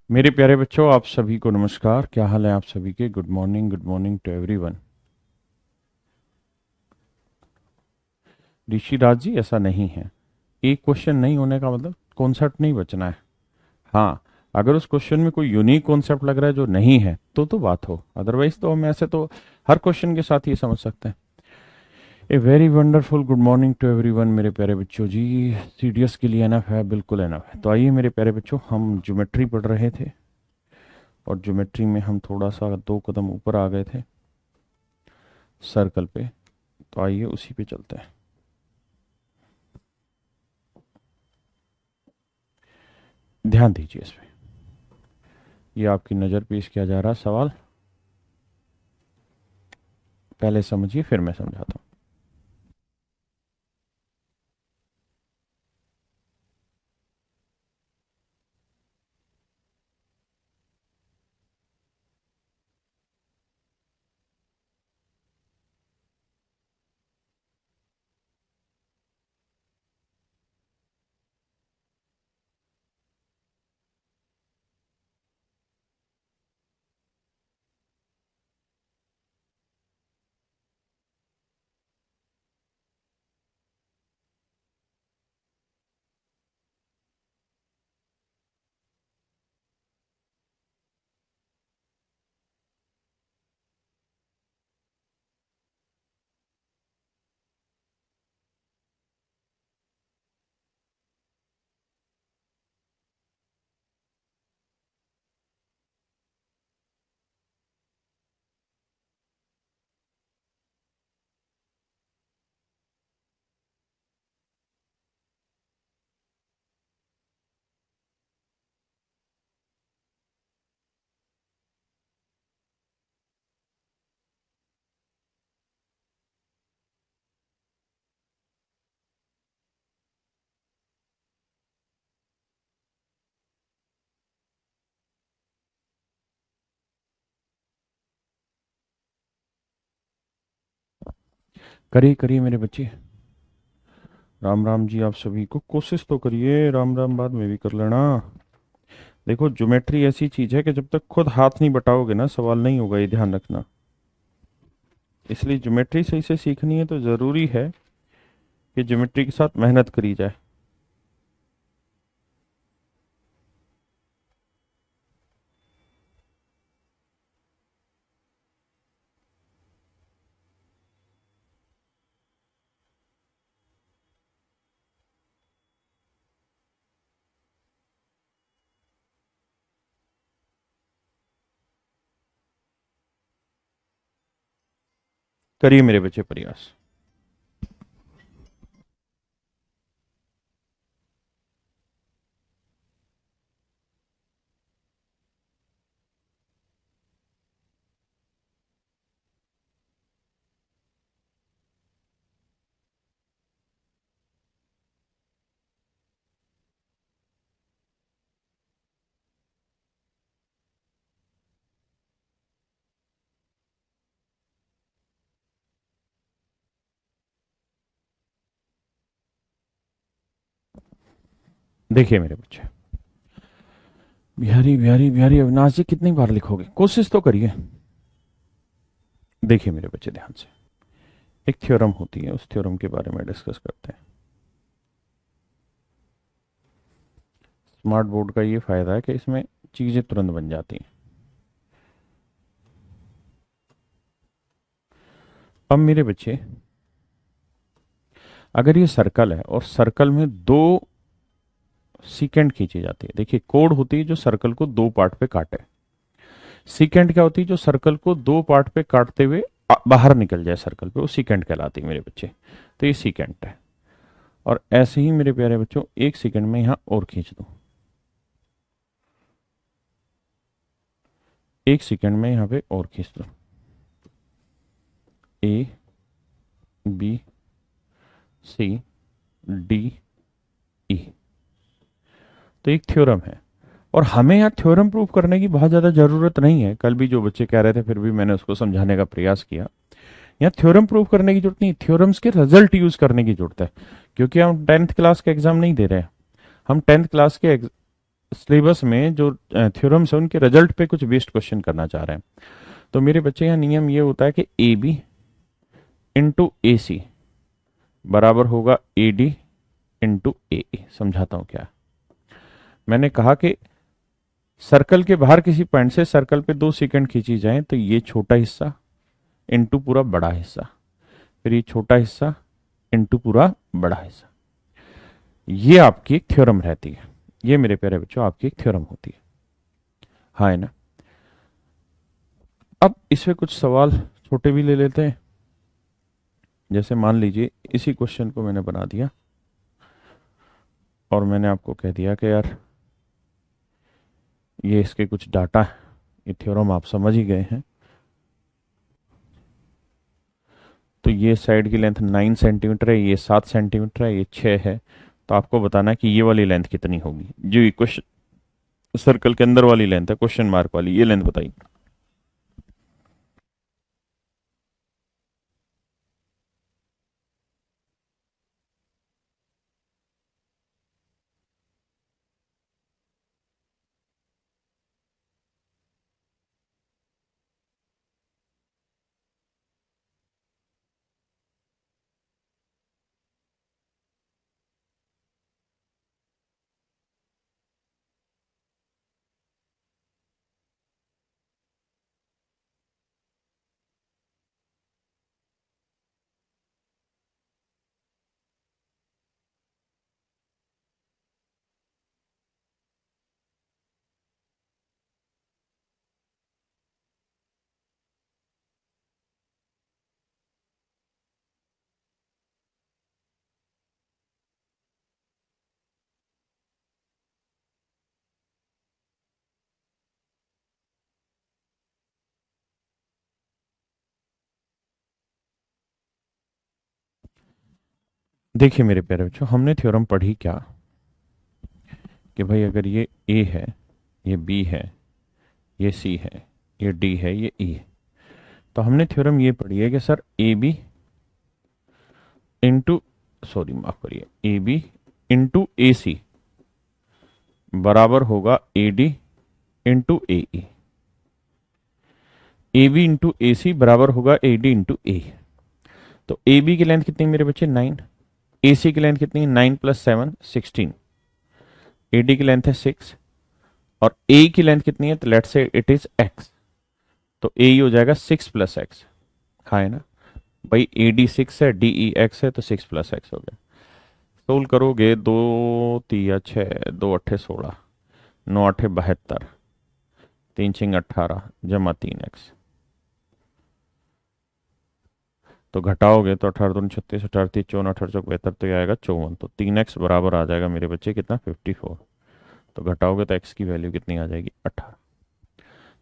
मेरे प्यारे बच्चों, आप सभी को नमस्कार। क्या हाल है आप सभी के? Good morning to everyone. Rishiraj ji, ऐसा नहीं है। एक क्वेश्चन नहीं होने का मतलब कॉन्सेप्ट नहीं बचना है। हाँ, अगर उस क्वेश्चन में कोई यूनिक कॉन्सेप्ट लग रहा है जो नहीं है तो बात हो, अदरवाइज तो हम ऐसे तो हर क्वेश्चन के साथ ये समझ सकते हैं। A very wonderful good morning to everyone मेरे प्यारे बच्चों जी। सीडीएस के लिए एनफ है, बिल्कुल एनफ है। तो आइए मेरे प्यारे बच्चों, हम ज्योमेट्री पढ़ रहे थे और ज्योमेट्री में हम थोड़ा सा 2 कदम ऊपर आ गए थे सर्कल पे। तो आइए उसी पे चलते हैं। ध्यान दीजिए इसमें, ये आपकी नज़र पेश किया जा रहा सवाल। पहले समझिए फिर मैं समझाता हूँ। करिए करिए मेरे बच्चे। राम राम जी, आप सभी को। कोशिश तो करिए, राम राम बाद में भी कर लेना। देखो, ज्योमेट्री ऐसी चीज है कि जब तक खुद हाथ नहीं बटाओगे ना, सवाल नहीं होगा, ये ध्यान रखना। इसलिए ज्योमेट्री सही से सीखनी है तो जरूरी है कि ज्योमेट्री के साथ मेहनत करी जाए। करिए मेरे बच्चे प्रयास। देखिए मेरे बच्चे, बिहारी बिहारी बिहारी अविनाश जी, कितनी बार लिखोगे? कोशिश तो करिए। देखिए मेरे बच्चे ध्यान से, एक थ्योरम होती है, उस थ्योरम के बारे में डिस्कस करते हैं। स्मार्ट बोर्ड का ये फायदा है कि इसमें चीजें तुरंत बन जाती हैं। अब मेरे बच्चे, अगर ये सर्कल है और सर्कल में दो सीकेंड खींची जाती है। देखिए, कोड होती है जो सर्कल को दो पार्ट पे काटे। सीकेंड क्या होती है? जो सर्कल को दो पार्ट पे काटते हुए बाहर निकल जाए सर्कल पे, वो सीकेंड कहलाती है मेरे बच्चे। तो ये सीकेंड है। और ऐसे ही मेरे प्यारे बच्चों, एक सेकंड में यहां और खींच दो, एक सेकंड में यहां पे और खींच दो। ए, बी, सी, डी, ई। तो एक थ्योरम है। और हमें यहाँ थ्योरम प्रूव करने की बहुत ज्यादा जरूरत नहीं है। कल भी जो बच्चे कह रहे थे, फिर भी मैंने उसको समझाने का प्रयास किया। यहाँ थ्योरम प्रूव करने की जरूरत नहीं, थ्योरम्स के रिजल्ट यूज करने की जरूरत है। क्योंकि हम 10th क्लास के एग्जाम नहीं दे रहे हैं, हम 10th क्लास के सिलेबस में जो थ्योरम्स है उनके रिजल्ट पे कुछ बेस्ड क्वेश्चन करना चाह रहे हैं। तो मेरे बच्चे यहाँ नियम ये होता है कि ए बी इंटू ए सी बराबर होगा ए डी इंटू ए। समझाता हूँ क्या। मैंने कहा कि सर्कल के बाहर किसी पॉइंट से सर्कल पे 2 सेकंड खींची जाए तो ये छोटा हिस्सा इंटू पूरा बड़ा हिस्सा, फिर ये छोटा हिस्सा इंटू पूरा बड़ा हिस्सा, ये आपकी एक थ्योरम रहती है। ये मेरे प्यारे बच्चों आपकी एक थ्योरम होती है। हाँ है ना। अब इसमें कुछ सवाल छोटे भी ले लेते हैं। जैसे मान लीजिए इसी क्वेश्चन को मैंने बना दिया और मैंने आपको कह दिया कि यार ये इसके कुछ डाटा है, ये थ्योरम आप समझ ही गए हैं। तो ये साइड की लेंथ 9 सेंटीमीटर है, ये 7 सेंटीमीटर है, ये 6 है। तो आपको बताना है कि ये वाली लेंथ कितनी होगी, जो ये क्वेश्चन सर्कल के अंदर वाली लेंथ है, क्वेश्चन मार्क वाली, ये लेंथ बताइए। देखिए मेरे प्यारे बच्चों, हमने थ्योरम पढ़ी क्या कि भाई अगर ये ए है, ये बी है, ये सी है, ये डी है, ये ई है, तो हमने थ्योरम ये पढ़ी है कि sir A B into, sorry माफ करिए, A B into A C बराबर होगा A D into A E. A B into A C बराबर होगा ए डी इंटू ए। तो ए बी की लेंथ कितनी मेरे बच्चे 9, ए सी की लेंथ कितनी 9 + 7 16, ए डी की लेंथ है 6 और ए की लेंथ कितनी है, तो let's say it is x. तो ए हो जाएगा 6 + एक्स। हाँ है ना भाई, ए डी 6 है, डी ई एक्स है, तो 6 + एक्स हो गया। सोल्व करोगे, 2 × 3 = 6, 2 × 8 = 16, 9 × 8 = 72, 3 × 6 = 18 जमा 3x। तो घटाओगे तो 18 × 2 = 36, 18 × 3 = 54, 18 × 4 = 72, तो ये आएगा 54। तो 3x बराबर आ जाएगा मेरे बच्चे कितना, 54। तो घटाओगे तो x की वैल्यू कितनी आ जाएगी, 18।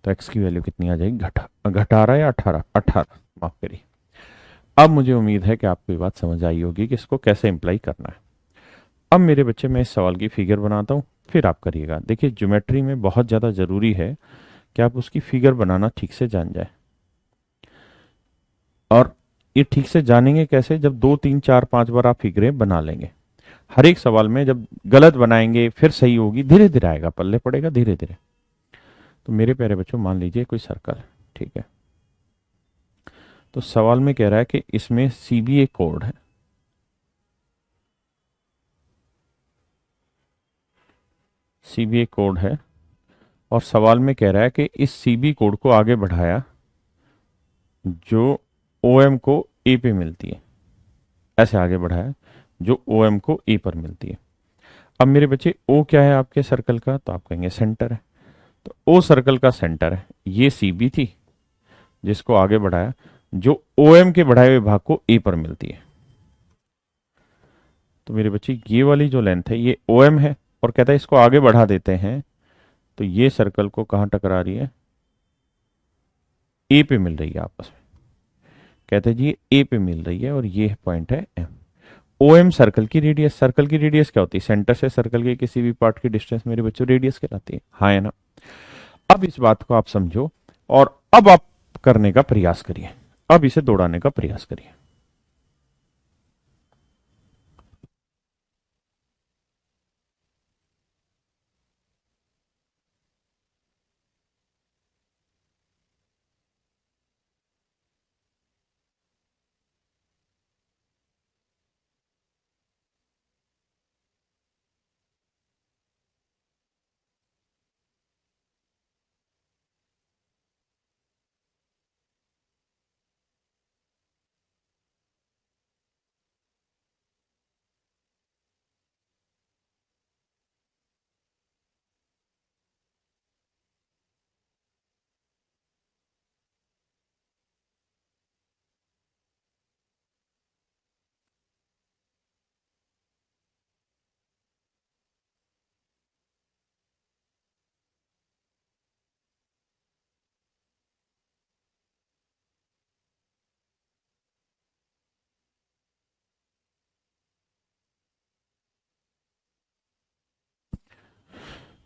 तो x की वैल्यू कितनी आ जाएगी, घटा रहा या 18, 18 माफ करिए। अब मुझे उम्मीद है कि आपको ये बात समझ आई होगी कि इसको कैसे इंप्लाई करना है। अब मेरे बच्चे मैं इस सवाल की फिगर बनाता हूँ, फिर आप करिएगा। देखिए ज्योमेट्री में बहुत ज़्यादा ज़रूरी है कि आप उसकी फिगर बनाना ठीक से जान जाए। और ये ठीक से जानेंगे कैसे, जब 2 3 4 5 बार आप फिगरें बना लेंगे। हर एक सवाल में जब गलत बनाएंगे फिर सही होगी, धीरे धीरे आएगा, पल्ले पड़ेगा धीरे धीरे। तो मेरे प्यारे बच्चों मान लीजिए कोई सर्कल, ठीक है। तो सवाल में कह रहा है कि इसमें सी बी एक कोड है, सी बी एक कोड है, और सवाल में कह रहा है कि इस सी बी कोड को आगे बढ़ाया जो ओ एम को ए पे मिलती है, ऐसे आगे बढ़ाया जो ओ एम को ए पर मिलती है। अब मेरे बच्चे ओ क्या है आपके सर्कल का, तो आप कहेंगे सेंटर है। तो ओ सर्कल का सेंटर है, ये सी बी थी जिसको आगे बढ़ाया जो ओ एम के बढ़ाए हुए भाग को ए पर मिलती है। तो मेरे बच्चे ये वाली जो लेंथ है ये ओ एम है, और कहता है इसको आगे बढ़ा देते हैं तो ये सर्कल को कहाँ टकरा रही है, ए पे मिल रही है आपस में। कहते हैं जी ये ए पे मिल रही है और ये पॉइंट है एम। ओ एम सर्कल की रेडियस, सर्कल की रेडियस क्या होती है, सेंटर से सर्कल के किसी भी पार्ट की डिस्टेंस मेरे बच्चों रेडियस कहलाती है। हाँ है ना। अब इस बात को आप समझो और अब आप करने का प्रयास करिए, अब इसे दौड़ाने का प्रयास करिए।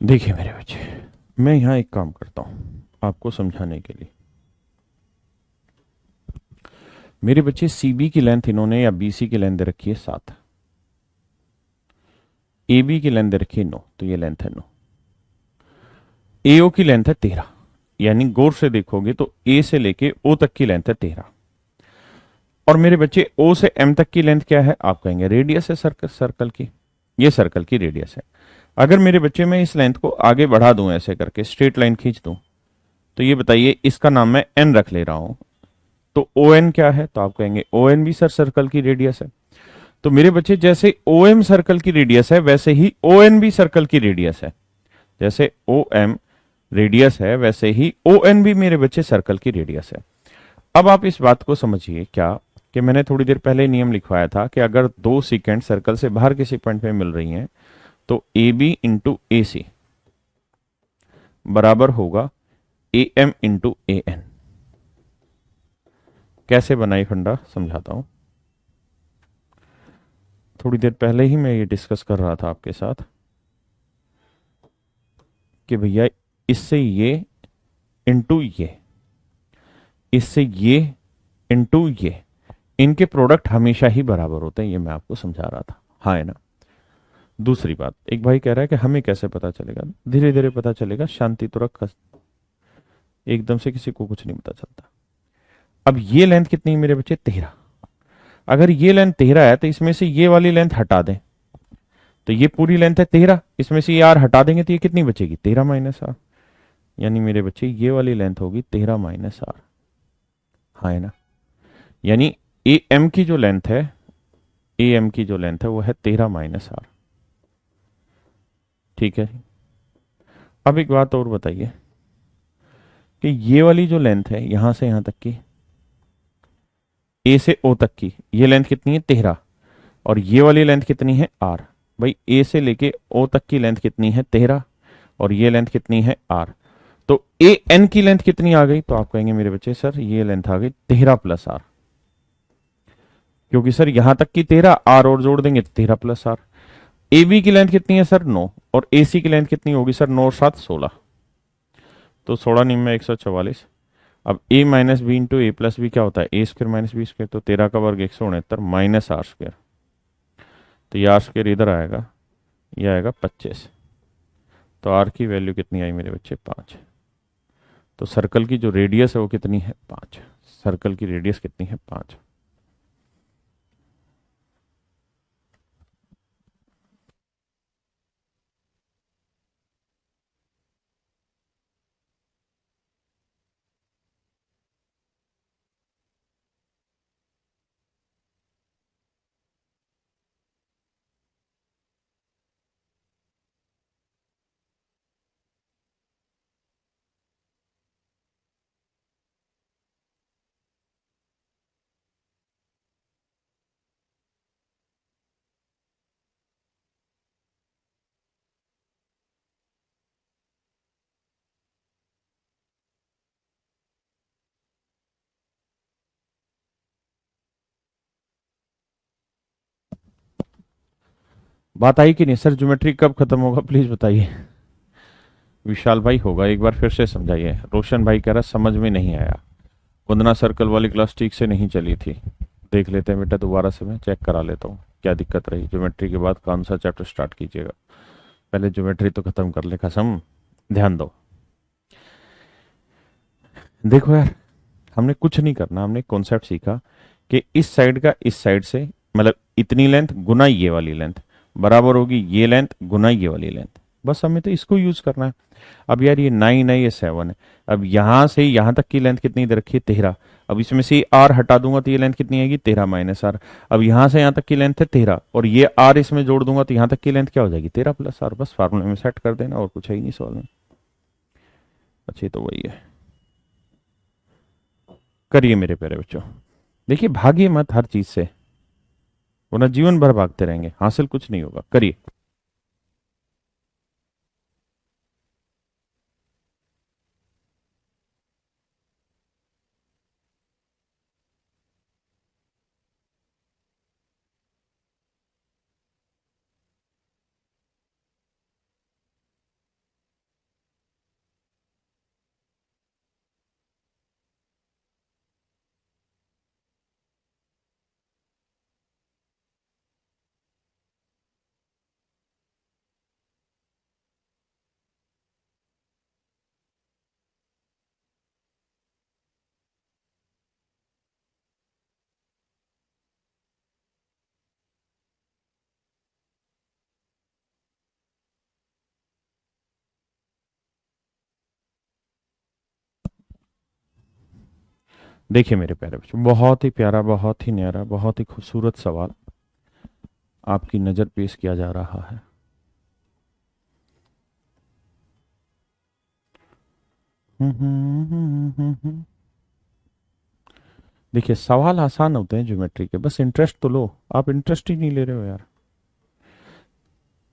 देखिए मेरे बच्चे, मैं यहाँ एक काम करता हूँ आपको समझाने के लिए। मेरे बच्चे सीबी की लेंथ इन्होंने या बीसी की लेंथ दे रखी है 7, ए बी की लेंथ दे रखी है 9, तो ये लेंथ है 9। एओ की लेंथ है 13, यानी गौर से देखोगे तो ए से लेके ओ तक की लेंथ है 13। और मेरे बच्चे ओ से एम तक की लेंथ क्या है? आप कहेंगे रेडियस है सर्कल, सर्कल की, ये सर्कल की रेडियस है। अगर मेरे बच्चे मैं इस लेंथ को आगे बढ़ा दूं, ऐसे करके स्ट्रेट लाइन खींच दूं, तो ये बताइए इसका नाम मैं एन रख ले रहा हूं, तो ओ एन क्या है? तो आप कहेंगे ओ एन भी सर सर्कल की रेडियस है। तो मेरे बच्चे जैसे ओ एम सर्कल की रेडियस है वैसे ही ओ एन भी सर्कल की रेडियस है। जैसे ओ एम रेडियस है वैसे ही ओ एन भी मेरे बच्चे सर्कल की रेडियस है। अब आप इस बात को समझिए क्या, कि मैंने थोड़ी देर पहले नियम लिखवाया था कि अगर दो सीकेंड सर्कल से बाहर किसी पॉइंट पे मिल रही हैं तो ए बी इंटू ए सी बराबर होगा A M into A N. कैसे बनाई फंडा समझाता हूं। थोड़ी देर पहले ही मैं ये डिस्कस कर रहा था आपके साथ कि भैया इससे ये इंटू ये, इससे ये इंटू ये, इनके प्रोडक्ट हमेशा ही बराबर होते हैं, ये मैं आपको समझा रहा था, हाँ है ना। दूसरी बात, एक भाई कह रहा है कि हमें कैसे पता चलेगा? धीरे धीरे पता चलेगा, शांति तो रख, एकदम से किसी को कुछ नहीं पता चलता। अब ये लेंथ कितनी है मेरे बच्चे? 13। अगर ये लेंथ 13 है तो इसमें से ये वाली लेंथ हटा दें, तो ये पूरी लेंथ है 13, इसमें से ये आर हटा देंगे तो ये कितनी बचेगी? 13 माइनस आर। यानी मेरे बच्चे ये वाली लेंथ होगी 13 माइनस आर, हाँ है ना। यानी ए एम की जो लेंथ है, ए एम की जो लेंथ है वो है 13 माइनस आर। ठीक है। अब एक बात और बताइए कि ये वाली जो लेंथ है यहां से यहां तक की, ए से ओ तक की, ये लेंथ कितनी है? 13। और ये वाली लेंथ कितनी है? आर। भाई ए से लेके ओ तक की लेंथ कितनी है? 13। और ये लेंथ कितनी है? आर। तो ए एन की लेंथ कितनी आ गई? तो आप कहेंगे मेरे बच्चे सर ये लेंथ आ गई 13 प्लस आर, क्योंकि सर यहां तक की 13, आर और जोड़ देंगे 13 प्लस आर। ए बी की लेंथ कितनी है सर? 9। और ए सी की लेंथ कितनी होगी सर? 9 और 7 16। तो 16 निम में 144। अब ए माइनस बी इंटू ए प्लस बी क्या होता है? ए स्क्र माइनस बी स्क्र, तो 13 का वर्ग 169 माइनस आर स्क्र, तो ये आर स्क्र इधर आएगा, ये आएगा 25। तो आर की वैल्यू कितनी आई मेरे बच्चे? 5। तो सर्कल की जो रेडियस है वो कितनी है? 5। सर्कल की रेडियस कितनी है? 5। बात आई कि नहीं सर? ज्योमेट्री कब खत्म होगा प्लीज बताइए। विशाल भाई होगा, एक बार फिर से समझाइए। रोशन भाई कह रहा समझ में नहीं आया, वंदना सर्कल वाली क्लास ठीक से नहीं चली थी। देख लेते हैं बेटा, दोबारा से मैं चेक करा लेता हूँ क्या दिक्कत रही। ज्योमेट्री के बाद कौन सा चैप्टर स्टार्ट कीजिएगा? पहले ज्योमेट्री तो खत्म कर ले कसम, ध्यान दो। देखो यार, हमने कुछ नहीं करना, हमने कॉन्सेप्ट सीखा कि इस साइड का इस साइड से, मतलब इतनी लेंथ गुना ये वाली लेंथ बराबर होगी ये लेंथ गुना ये वाली लेंथ। बस हमें तो इसको यूज करना है। अब यार ये 9 है, ये 7 है। अब यहां से यहां तक की लेंथ कितनी दे रखी है? 13। अब इसमें से आर हटा दूंगा तो ये लेंथ कितनी आएगी? 13 माइनस आर। अब यहां से यहां तक की लेंथ है 13, और ये आर इसमें जोड़ दूंगा तो यहां तक की लेंथ क्या हो जाएगी? 13 प्लस आर। बस फार्मूले में सेट कर देना, और कुछ है ही नहीं सवाल में। अच्छा ये तो वही है। करिए मेरे प्यारे बच्चों, देखिए भागिए मत हर चीज से, वरना जीवन भर भागते रहेंगे, हासिल कुछ नहीं होगा। करिए। देखिए मेरे प्यारे बच्चों, बहुत ही प्यारा, बहुत ही न्यारा, बहुत ही खूबसूरत सवाल आपकी नजर पेश किया जा रहा है। देखिए सवाल आसान होते हैं ज्योमेट्री के, बस इंटरेस्ट तो लो। आप इंटरेस्ट ही नहीं ले रहे हो यार।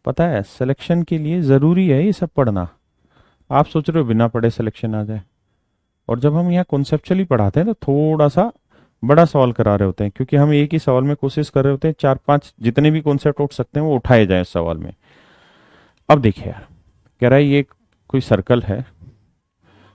पता है सिलेक्शन के लिए जरूरी है ये सब पढ़ना। आप सोच रहे हो बिना पढ़े सिलेक्शन आ जाए, और जब हम यहाँ कॉन्सेप्चुअली पढ़ाते हैं तो थोड़ा सा बड़ा सवाल करा रहे होते हैं, क्योंकि हम एक ही सवाल में कोशिश कर रहे होते हैं चार पांच जितने भी कॉन्सेप्ट उठ सकते हैं वो उठाए जाए इस सवाल में। अब देखिए यार, कह रहा है ये कोई सर्कल है,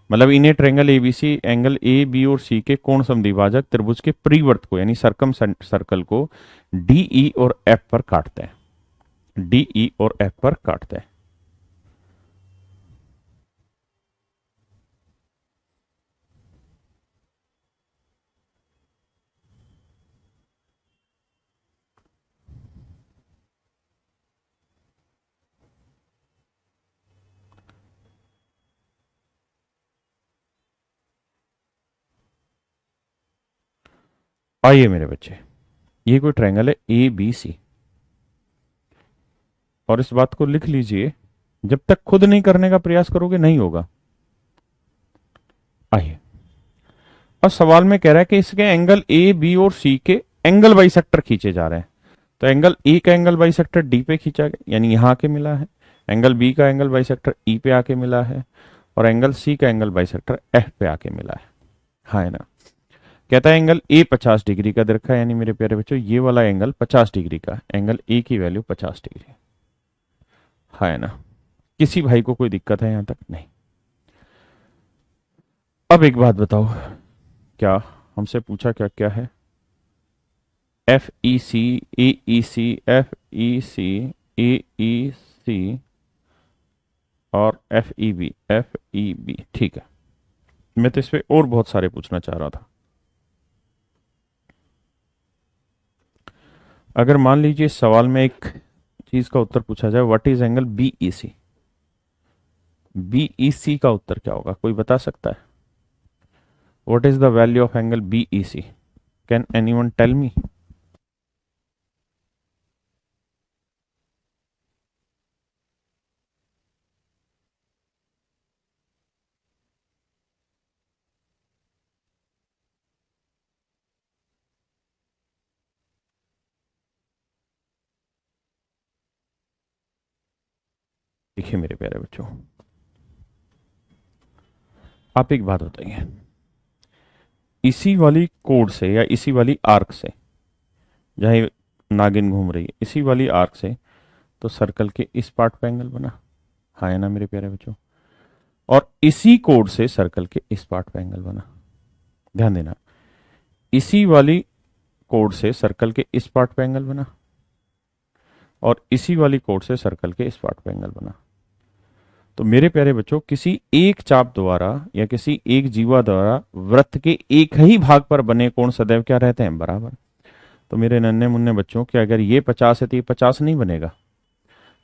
मतलब इन्हें triangle ABC angle A B और सी के कोण समद्विभाजक त्रिभुज के परिवर्त को यानी सरकम सर्कल को डी ई और एफ पर काटते हैं। डी ई और एफ पर काटते हैं। आइए मेरे बच्चे, ये कोई ट्रायंगल है ए बी सी, और इस बात को लिख लीजिए, जब तक खुद नहीं करने का प्रयास करोगे नहीं होगा। आइए, अब सवाल में कह रहा है कि इसके एंगल ए बी और सी के एंगल बाइसेक्टर खींचे जा रहे हैं। तो एंगल ए का एंगल बाइसेक्टर डी पे खींचा गया, यानी यहां आके मिला है। एंगल बी का एंगल बाइसेक्टर ई पे आके मिला है, और एंगल सी का एंगल बाइसेक्टर एफ पे आके मिला है। हाँ है ना। कहता है एंगल ए 50 डिग्री का दे रखा है, यानी मेरे प्यारे बच्चों ये वाला एंगल 50 डिग्री का, एंगल ए की वैल्यू 50 डिग्री। हाँ है ना। किसी भाई को कोई दिक्कत है यहां तक? नहीं। अब एक बात बताओ, क्या हमसे पूछा क्या क्या है? एफ ई सी, ए ई सी, एफ ई सी, ए ई सी और F E B, F E B. ठीक है, मैं तो इस पे और बहुत सारे पूछना चाह रहा था। अगर मान लीजिए सवाल में एक चीज का उत्तर पूछा जाए, what is angle B E C, B E C का उत्तर क्या होगा? कोई बता सकता है? What is the value of angle B E C? Can anyone tell me? देखिए मेरे प्यारे बच्चों, आप एक बात बताइए, इसी वाली कोड से या इसी वाली आर्क से, जहां नागिन घूम रही है, इसी वाली आर्क से तो सर्कल के इस पार्ट पे एंगल बना। हाँ है ना मेरे प्यारे बच्चों। और इसी कोड से सर्कल के इस पार्ट पे एंगल बना। ध्यान देना, इसी वाली कोड से सर्कल के इस पार्ट पे एंगल बना, और इसी वाली कोड से सर्कल के इस पार्ट पे एंगल बना। तो मेरे प्यारे बच्चों, किसी एक चाप द्वारा या किसी एक जीवा द्वारा वृत्त के एक ही भाग पर बने कोण सदैव क्या रहते हैं? बराबर। तो मेरे नन्हे मुन्ने बच्चों, क्या अगर ये 50 है तो ये 50 नहीं बनेगा?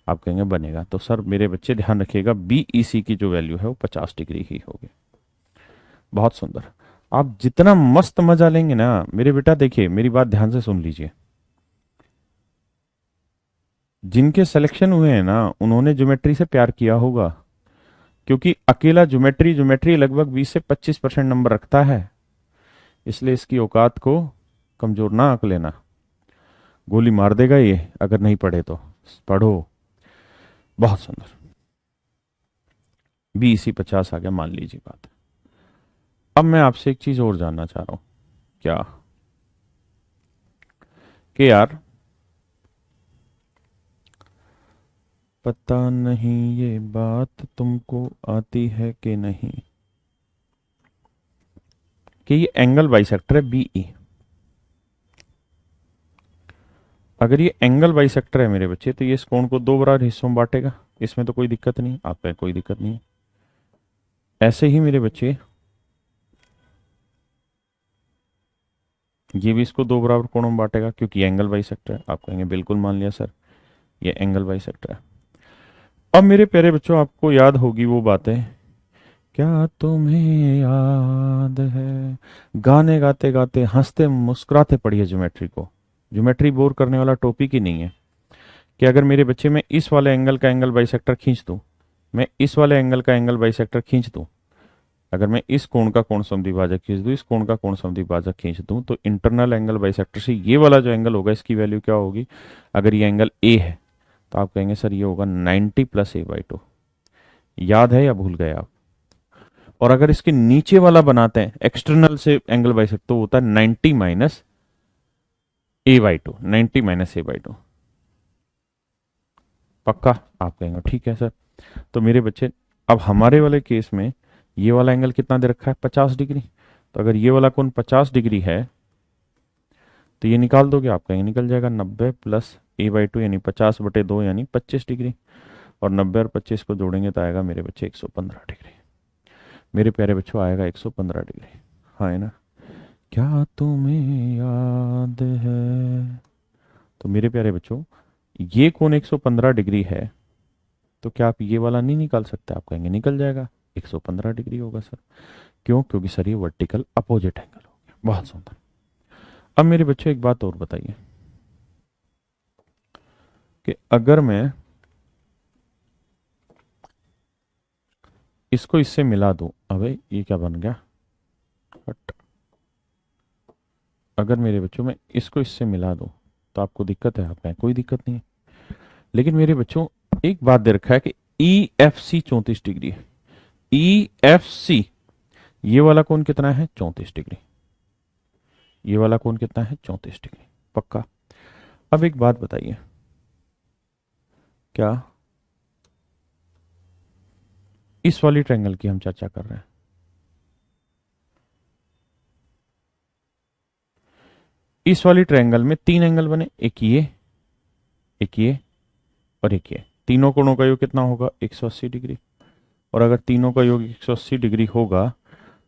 आप कहेंगे बनेगा। तो सर मेरे बच्चे ध्यान रखिएगा, बी ई सी की जो वैल्यू है वो 50 डिग्री ही होगी। बहुत सुंदर। आप जितना मस्त मजा लेंगे ना मेरे बेटा, देखिए मेरी बात ध्यान से सुन लीजिए। जिनके सिलेक्शन हुए हैं ना, उन्होंने ज्योमेट्री से प्यार किया होगा, क्योंकि अकेला ज्योमेट्री ज्योमेट्री लगभग 20 से 25% नंबर रखता है। इसलिए इसकी औकात को कमजोर ना आंक लेना। गोली मार देगा ये अगर नहीं पढ़े तो। पढ़ो। बहुत सुंदर। BEC 50 आ गया, मान लीजिए बात। अब मैं आपसे एक चीज और जानना चाह रहा हूं। क्या कि यार, पता नहीं ये बात तुमको आती है कि नहीं, कि ये एंगल बाइसेक्टर है BE। अगर ये एंगल बाइसेक्टर है मेरे बच्चे, तो ये इस कोण को दो बराबर हिस्सों में बांटेगा। इसमें तो कोई दिक्कत नहीं, आप पे कोई दिक्कत नहीं है। ऐसे ही मेरे बच्चे, ये भी इसको दो बराबर कोणों में बांटेगा, क्योंकि एंगल बाइसेक्टर है। आप कहेंगे बिल्कुल मान लिया सर, ये एंगल बाइसेक्टर है। अब मेरे प्यारे बच्चों, आपको याद होगी वो बातें क्या तुम्हें याद है। गाने गाते गाते हंसते मुस्कुराते पढ़िए ज्योमेट्री को। ज्योमेट्री बोर करने वाला टॉपिक ही नहीं है। कि अगर मेरे बच्चे में इस वाले एंगल का एंगल बाइसेक्टर खींच दूं, मैं इस वाले एंगल का एंगल बाइसेक्टर खींच दूं, अगर मैं इस कोण का कोण समद्विभाजक खींच दूं, इस कोण का कोण समद्विभाजक खींच दूं, तो इंटरनल एंगल बाइसेक्टर से ये वाला जो एंगल होगा इसकी वैल्यू क्या होगी। अगर ये एंगल ए है तो आप कहेंगे सर ये होगा 90 प्लस a/2। याद है या भूल गए आप। और अगर इसके नीचे वाला बनाते हैं एक्सटर्नल से एंगल बाइसेक्टर तो होता है 90 माइनस a/2, 90 माइनस a/2। पक्का। आप कहेंगे ठीक है सर। तो मेरे बच्चे अब हमारे वाले केस में ये वाला एंगल कितना दे रखा है, 50 डिग्री। तो अगर ये वाला कोण 50 डिग्री है तो ये निकाल दोगे, आप कहेंगे निकल जाएगा 90 प्लस a/2 यानी 50/2 यानी 25 डिग्री। और 90 और 25 को जोड़ेंगे तो आएगा मेरे बच्चे 115 डिग्री। मेरे प्यारे बच्चों आएगा 115 डिग्री। हाँ है ना। क्या तुम्हें याद है। तो मेरे प्यारे बच्चों ये कोण 115 डिग्री है तो क्या आप ये वाला नहीं निकाल सकते। आप कहेंगे निकल जाएगा, 115 डिग्री होगा सर। क्यों, क्योंकि सर ये वर्टिकल अपोजिट एंगल हो गया। बहुत सुंदर। अब मेरे बच्चों एक बात और बताइए कि अगर मैं इसको इससे मिला दूं, अबे ये क्या बन गया, हट। अगर मेरे बच्चों में इसको इससे मिला दूं तो आपको दिक्कत है। आप कहें कोई दिक्कत नहीं है। लेकिन मेरे बच्चों एक बात दे रखा है कि ई एफ सी 34 डिग्री है। ई एफ सी ये वाला कोण कितना है, 34 डिग्री। ये वाला कोण कितना है, 34 डिग्री। पक्का। अब एक बात बताइए, क्या इस वाली ट्रायंगल की हम चर्चा कर रहे हैं। इस वाली ट्रायंगल में तीन एंगल बने, एक ये, एक ये और एक ये। तीनों कोणों का योग कितना होगा, 180 डिग्री। और अगर तीनों का योग 180 डिग्री होगा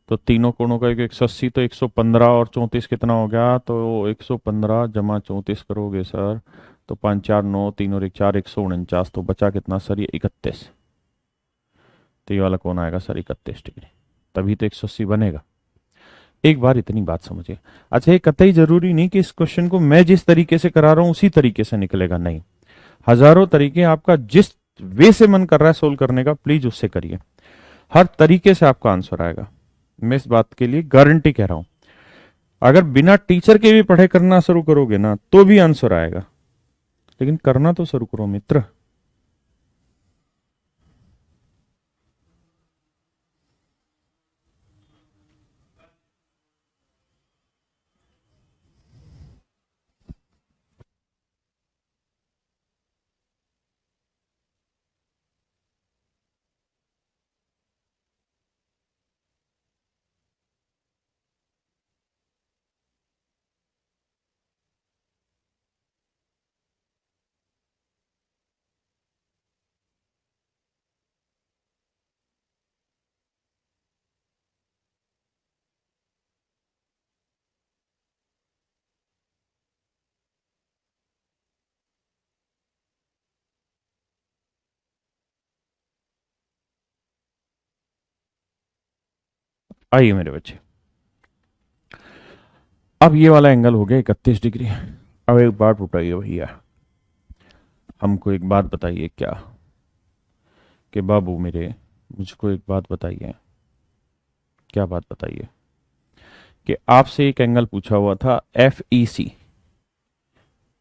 तो तीनों कोणों का योग 180 तो 115 और 34 कितना हो गया, तो 115 जमा 34 करोगे सर तो 5 4 9 3 और 1 4 149। तो बचा कितना सर, ये 31। तो ये वाला कोण आएगा सर 31 डिग्री। तभी तो 180 बनेगा। एक बार इतनी बात समझिए। अच्छा ये कतई जरूरी नहीं कि इस क्वेश्चन को मैं जिस तरीके से करा रहा हूं उसी तरीके से निकलेगा, नहीं। हजारों तरीके, आपका जिस वे से मन कर रहा है सोल्व करने का प्लीज उससे करिए। हर तरीके से आपका आंसर आएगा। मैं इस बात के लिए गारंटी कह रहा हूं। अगर बिना टीचर के भी पढ़े करना शुरू करोगे ना तो भी आंसर आएगा। लेकिन करना तो शुरू करो मित्र। आइए मेरे बच्चे, अब ये वाला एंगल हो गया 31 डिग्री। अब एक बात उठाइए भैया, हमको एक बात बताइए क्या, कि बाबू मेरे मुझको एक बात बताइए। क्या बात बताइए, कि आपसे एक एंगल पूछा हुआ था एफ ई सी।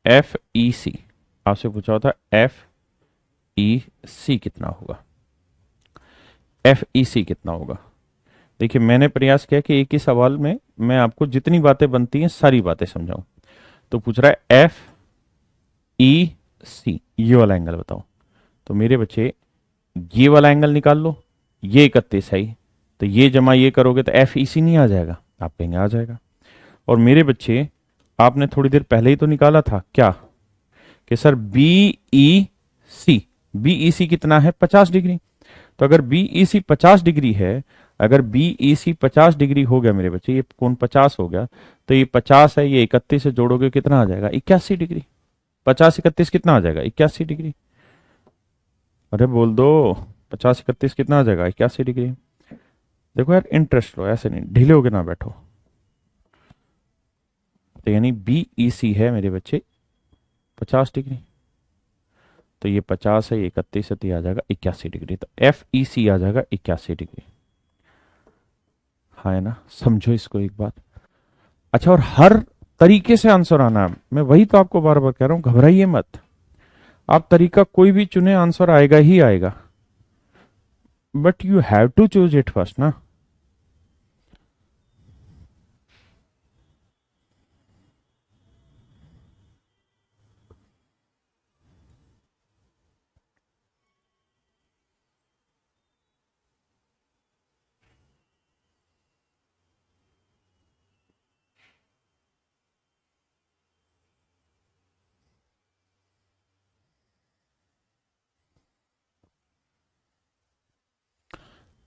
एफ ई सी आपसे पूछा हुआ था, एफ ई सी कितना होगा। एफ ई सी कितना होगा। देखिए मैंने प्रयास किया कि एक ही सवाल में मैं आपको जितनी बातें बनती हैं सारी बातें समझाऊं। तो पूछ रहा है एफ ई सी ये वाला एंगल बताओ। तो मेरे बच्चे ये वाला एंगल निकाल लो, ये 31 है ही, तो ये जमा ये करोगे तो एफ ई सी नहीं आ जाएगा। आप कहेंगे आ जाएगा। और मेरे बच्चे आपने थोड़ी देर पहले ही तो निकाला था क्या, कि sir B E C, B E सी कितना है, 50 डिग्री। तो अगर बी ई सी 50 डिग्री है, अगर बी ई सी 50 डिग्री हो गया मेरे बच्चे, ये कोण 50 हो गया, तो ये 50 है, ये 31 से जोड़ोगे कितना आ जाएगा, 81 डिग्री। 50 31 कितना आ जाएगा, 81 डिग्री। अरे बोल दो, 50 31 कितना आ जाएगा, 81 डिग्री। देखो यार, इंटरेस्ट लो, ऐसे नहीं ढीले होके ना बैठो। तो यानी बी ई सी है मेरे बच्चे 50 डिग्री, तो ये 50 है, ये 31 है, तो ये आ जाएगा 81 डिग्री। तो एफ ई सी आ जाएगा 81 डिग्री। हाँ है ना, समझो इसको एक बात। अच्छा, और हर तरीके से आंसर आना है, मैं वही तो आपको बार बार कह रहा हूं, घबराइए मत। आप तरीका कोई भी चुने, आंसर आएगा ही आएगा, but you have to choose it first ना।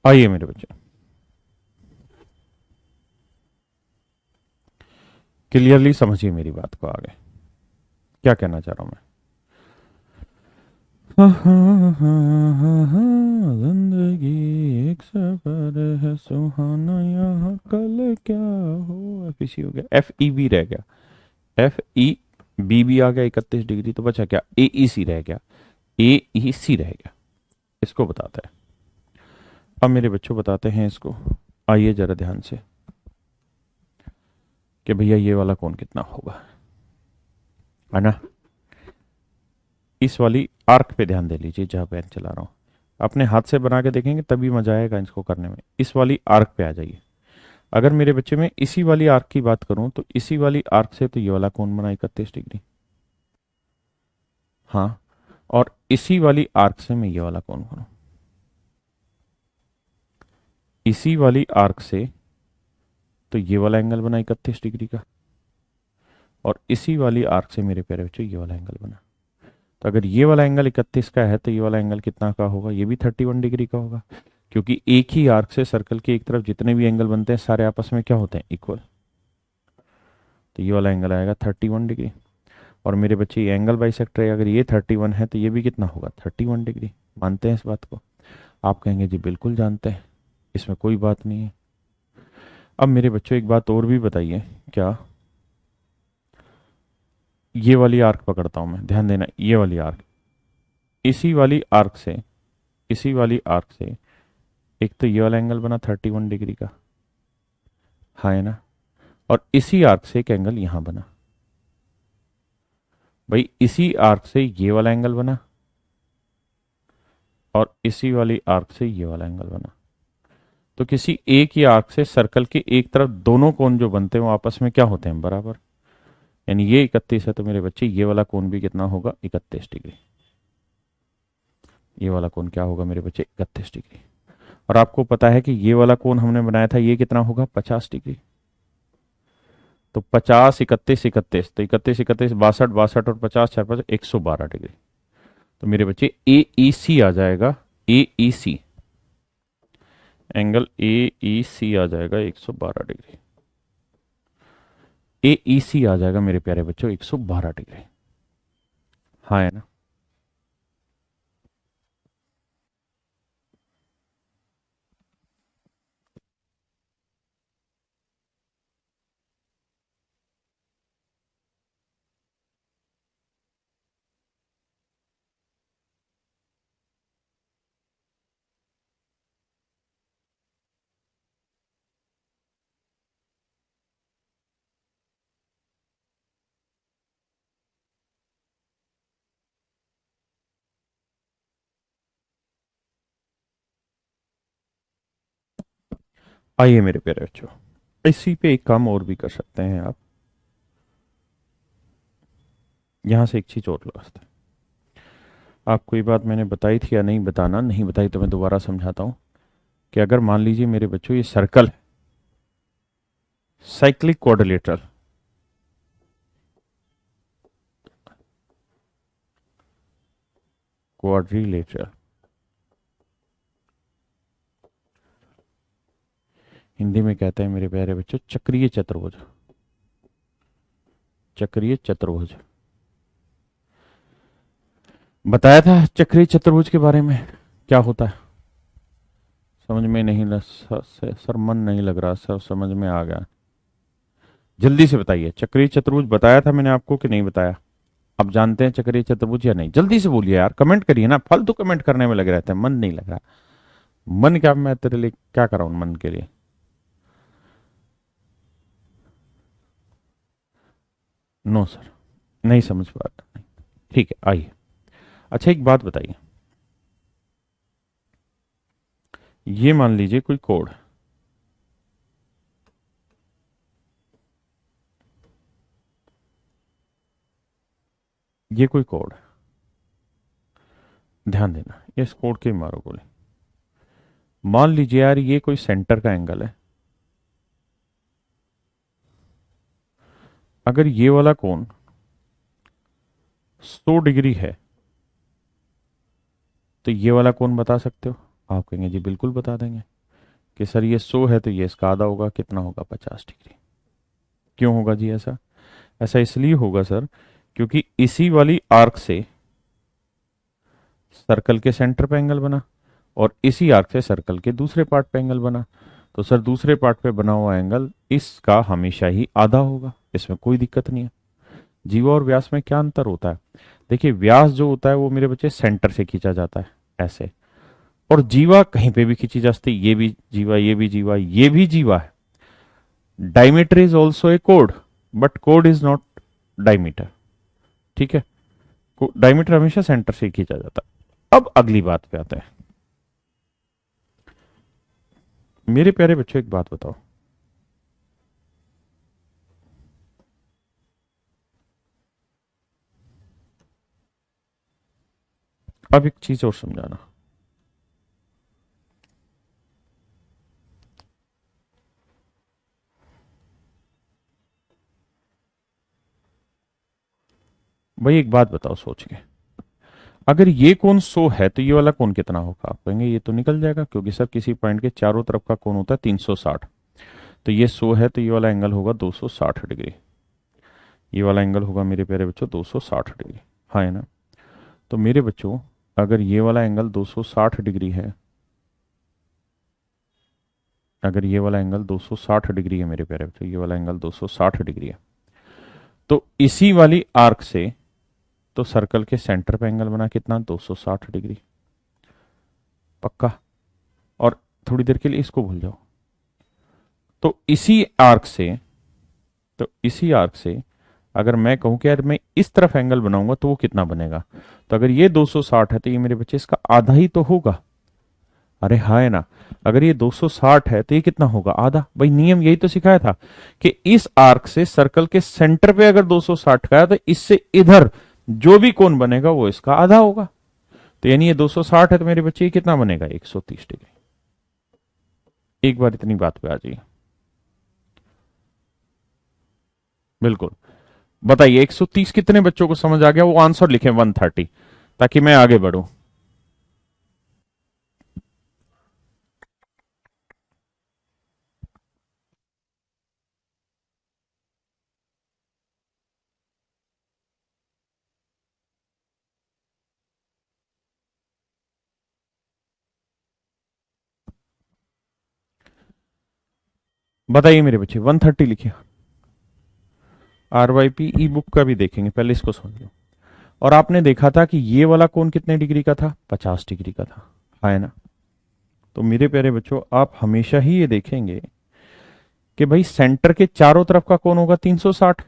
आइए मेरे बच्चे, क्लियरली समझिए मेरी बात को आगे, क्या कहना चाह रहा हूं मैं। जिंदगी एक सफर है सुहाना, यहाँ कल क्या हो। एफ ई सी हो गया, एफ ई बी रह गया, एफ ई बी भी आ गया 31 डिग्री, तो बचा क्या, ए ई सी रह गया, ए ई सी रह गया। इसको बताता है। अब मेरे बच्चों बताते हैं इसको, आइए जरा ध्यान से, कि भैया ये वाला कौन कितना होगा, है ना। इस वाली आर्क पे ध्यान दे लीजिए, जहां पेन चला रहा हूं, अपने हाथ से बना के देखेंगे तभी मजा आएगा इसको करने में। इस वाली आर्क पे आ जाइए। अगर मेरे बच्चे में इसी वाली आर्क की बात करूं, तो इसी वाली आर्क से तो ये वाला कौन बना 31 डिग्री। हाँ, और इसी वाली आर्क से मैं ये वाला कौन बनूं, इसी वाली आर्क से तो ये वाला एंगल बना 31 डिग्री का, और इसी वाली आर्क से मेरे प्यारे बच्चों ये वाला एंगल बना। तो अगर ये वाला एंगल 31 का है, तो ये वाला एंगल कितना का होगा, ये भी 31 डिग्री का होगा, क्योंकि एक ही आर्क से सर्कल के एक तरफ जितने भी एंगल बनते हैं सारे आपस में क्या होते हैं, इक्वल। तो ये वाला एंगल आएगा 31 डिग्री। और मेरे बच्चे ये एंगल बाइसेक्टर है, अगर ये 31 है तो ये भी कितना होगा, 31 डिग्री। मानते हैं इस बात को। आप कहेंगे जी बिल्कुल जानते हैं, इसमें कोई बात नहीं है। अब मेरे बच्चों एक बात और भी बताइए, क्या ये वाली आर्क पकड़ता हूं मैं, ध्यान देना, ये वाली आर्क, इसी वाली आर्क से, इसी वाली आर्क से एक तो ये वाला एंगल बना 31 डिग्री का, हाँ है ना, और इसी आर्क से एक एंगल यहां बना। भाई इसी आर्क से ये वाला एंगल बना, और इसी वाली आर्क से ये वाला एंगल बना। तो किसी एक ही आर्क से सर्कल के एक तरफ दोनों कोण जो बनते हैं वो आपस में क्या होते हैं, बराबर। यानी ये 31 है, तो मेरे बच्चे ये वाला कोण भी कितना होगा, 31 डिग्री। ये वाला कोण क्या होगा मेरे बच्चे, 31 डिग्री। और आपको पता है कि ये वाला कोण हमने बनाया था, ये कितना होगा, 50 डिग्री। तो 50, 31, 31, तो 31, 31, 62, 62 और 50, 4, 5, 112 डिग्री। तो मेरे बच्चे ए ई सी आ जाएगा, ए E C, angle A E सी आ जाएगा 112 डिग्री। ए ई सी आ जाएगा मेरे प्यारे बच्चों 112 डिग्री। हाँ है ना। आइए मेरे प्यारे बच्चों, इसी पे एक काम और भी कर सकते हैं आप। यहां से एक चीज और लगा सकते हैं। आपको ये बात मैंने बताई थी या नहीं, बताना नहीं बताई तो मैं दोबारा समझाता हूं, कि अगर मान लीजिए मेरे बच्चों ये सर्कल है, साइक्लिक क्वाड्रिलेटरल, क्वाड्रिलेटरल हिंदी में कहते हैं मेरे प्यारे बच्चों चक्रीय चतुर्भुज, चक्रीय चतुर्भुज। बताया था चक्रीय चतुर्भुज के बारे में क्या होता है, समझ में नहीं लग सर, मन नहीं लग रहा सर, समझ में आ गया। जल्दी से बताइए, चक्रीय चतुर्भुज बताया था मैंने आपको कि नहीं बताया? आप जानते हैं चक्रीय चतुर्भुज या नहीं? जल्दी से बोलिए यार, कमेंट करिए ना, फालतू कमेंट करने में लगे रहते हैं, मन नहीं लग रहा। मन क्या, मैं तेरे लिए क्या कर रहा हूं मन के लिए? नो सर, नहीं समझ पा रहा। ठीक है, आइए। अच्छा एक बात बताइए, ये मान लीजिए कोई कोड, ये कोई कोड, ध्यान देना, ये इस कोड के मारो गोली। मान लीजिए यार ये कोई सेंटर का एंगल है। अगर ये वाला कोण 100 डिग्री है तो ये वाला कोण बता सकते हो? आप कहेंगे जी बिल्कुल बता देंगे कि सर ये 100 है तो ये इसका आधा होगा, कितना होगा? 50 डिग्री। क्यों होगा जी ऐसा? ऐसा इसलिए होगा सर क्योंकि इसी वाली आर्क से सर्कल के सेंटर पे एंगल बना और इसी आर्क से सर्कल के दूसरे पार्ट पे एंगल बना। तो सर दूसरे पार्ट पे बना हुआ एंगल इसका हमेशा ही आधा होगा, इसमें कोई दिक्कत नहीं है। जीवा और व्यास में क्या अंतर होता है? देखिए व्यास जो होता है वो मेरे बच्चे सेंटर से खींचा जाता है ऐसे, और जीवा कहीं पे भी खींची जा सकती है। ये भी जीवा, ये भी जीवा, ये भी जीवा है। Diameter is also a code, but code is not diameter. ठीक है, डायमीटर हमेशा सेंटर से खींचा जाता है। अब अगली बात पे आते हैं। मेरे प्यारे बच्चों एक बात बताओ, अब एक चीज और समझाना। भाई एक बात बताओ सोच के, अगर ये कोण 100 है तो ये वाला कोण कितना होगा? आप कहेंगे ये तो निकल जाएगा क्योंकि सर किसी पॉइंट के चारों तरफ का कोण होता है 360। तो ये 100 है तो ये वाला एंगल होगा 260 डिग्री। ये वाला एंगल होगा मेरे प्यारे बच्चों 260 डिग्री। हाँ है ना? तो मेरे बच्चों अगर ये वाला एंगल 260 डिग्री है, अगर ये वाला एंगल 260 डिग्री है मेरे प्यारे बच्चों, ये वाला एंगल 260 डिग्री है, तो इसी वाली आर्क से तो सर्कल के सेंटर पे एंगल बना कितना? 260 डिग्री। पक्का? और थोड़ी देर के लिए इसको भूल जाओ। तो इसी आर्क से, तो इसी आर्क से अगर मैं कहूं कि यार मैं इस तरफ एंगल बनाऊंगा तो वो कितना बनेगा? तो अगर ये 260 है तो ये मेरे बच्चे इसका आधा ही तो होगा। अरे हाँ है ना? अगर ये 260 है तो ये कितना होगा? आधा। भाई नियम यही तो सिखाया था कि इस आर्क से सर्कल के सेंटर पे अगर 260 का है तो इससे इधर जो भी कोण बनेगा वो इसका आधा होगा। तो यानी ये 260 है तो मेरे बच्चे ये कितना बनेगा? 130 डिग्री। एक बार इतनी बात पे आ जाइए। बिल्कुल। बताइए 130 कितने बच्चों को समझ आ गया? वो आंसर लिखें 130 ताकि मैं आगे बढ़ूं। बताइए मेरे बच्चे 130 लिखिए। RYP ई बुक का भी देखेंगे, पहले इसको समझ लो। और आपने देखा था कि ये वाला कोण कितने डिग्री का था? 50 डिग्री का था। हाँ है ना? तो मेरे प्यारे बच्चों आप हमेशा ही ये देखेंगे कि भाई सेंटर के चारों तरफ का कोण होगा 360।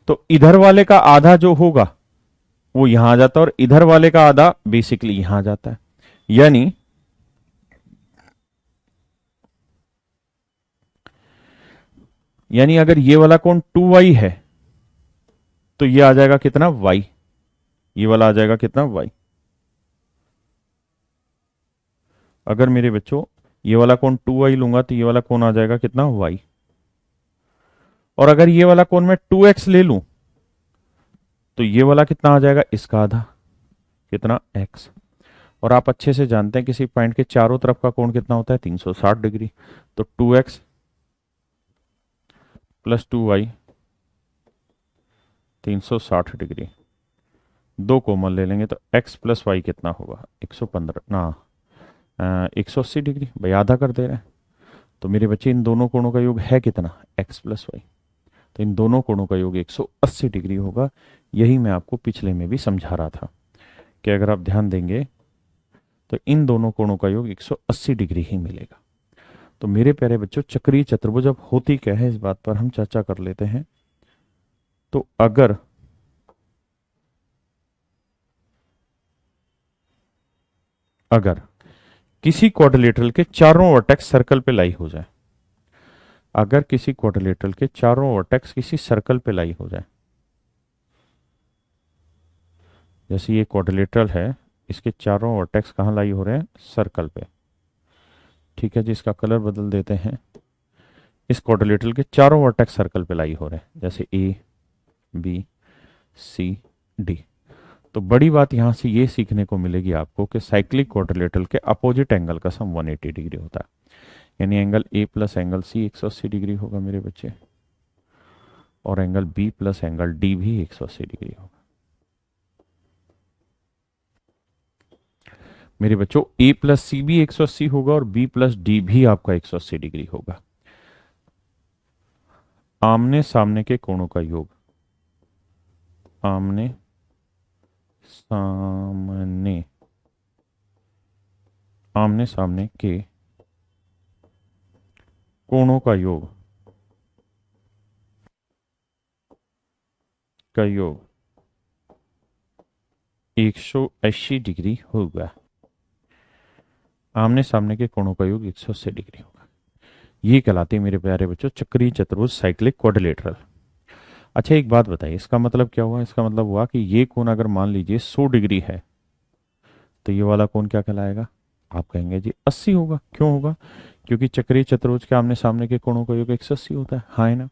तो इधर वाले का आधा जो होगा वो यहां आ जाता है और इधर वाले का आधा बेसिकली यहां आ जाता है। यानी यानी अगर ये वाला कोण 2y है तो ये आ जाएगा कितना? y। ये वाला आ जाएगा कितना? y। अगर मेरे बच्चों ये वाला कोण 2y लूंगा तो ये वाला कोण आ जाएगा कितना? y। और अगर ये वाला कोण मैं 2x ले लूं तो ये वाला कितना आ जाएगा? इसका आधा, कितना? x। और आप अच्छे से जानते हैं किसी पॉइंट के चारों तरफ का कोण कितना होता है? 360 डिग्री। तो 2x प्लस 2y 360 डिग्री, दो कॉमन ले लेंगे तो x प्लस वाई कितना होगा? 115 ना, 180 डिग्री, भाई आधा कर दे रहे हैं। तो मेरे बच्चे इन दोनों कोणों का योग है कितना, एक्स प्लस वाई। तो इन दोनों कोणों का योग 180 डिग्री होगा। यही मैं आपको पिछले में भी समझा रहा था कि अगर आप ध्यान देंगे तो इन दोनों कोणों का योग 180 डिग्री ही मिलेगा। तो मेरे प्यारे बच्चों, चक्रीय चतुर्भुज अब होती क्या है इस बात पर हम चर्चा कर लेते हैं। तो अगर किसी क्वाड्रिलेटरल के चारों वर्टेक्स सर्कल पे लाई हो जाए, अगर किसी क्वाड्रिलेटरल के चारों वर्टेक्स किसी सर्कल पे लाई हो जाए, जैसे ये क्वाड्रिलेटरल है, इसके चारों वर्टेक्स कहाँ लाई हो रहे हैं, सर्कल पे। ठीक है जी, इसका कलर बदल देते हैं। इस क्वाड्रिलेटरल के चारों वर्टेक्स सर्कल पे लाई हो रहे हैं, जैसे ए, बी, सी, डी। तो बड़ी बात यहां से ये सीखने को मिलेगी आपको कि साइक्लिक क्वाड्रिलेटरल के अपोजिट एंगल का सम 180 डिग्री होता है। यानी angle A plus angle C 180 degree होगा मेरे बच्चे, और angle B plus angle D भी 180 डिग्री होगा। मेरे बच्चों, ए प्लस सी भी 180 होगा और बी प्लस डी भी आपका 180 डिग्री होगा। आमने सामने के कोणों का योग, आमने सामने, आमने सामने के कोणों का योग, का योग 180 डिग्री होगा। आमने सामने के कोणों का योग 180 डिग्री होगा। ये कहलाती है मेरे प्यारे बच्चों चक्रीय चतुर्भुज साइक्लिक क्वाड्रिलेटरल। अच्छा, एक बात बताइए, इसका मतलब क्या हुआ, इसका मतलब हुआ कि ये कोण अगर मान लीजिए 100 डिग्री है, तो ये वाला कोण क्या कहलाएगा, आप कहेंगे जी 80 होगा। क्यों होगा, क्योंकि चक्रीय चतुर्भुज के आमने सामने के कोणों का योग 180 होता है, हाँ है ना।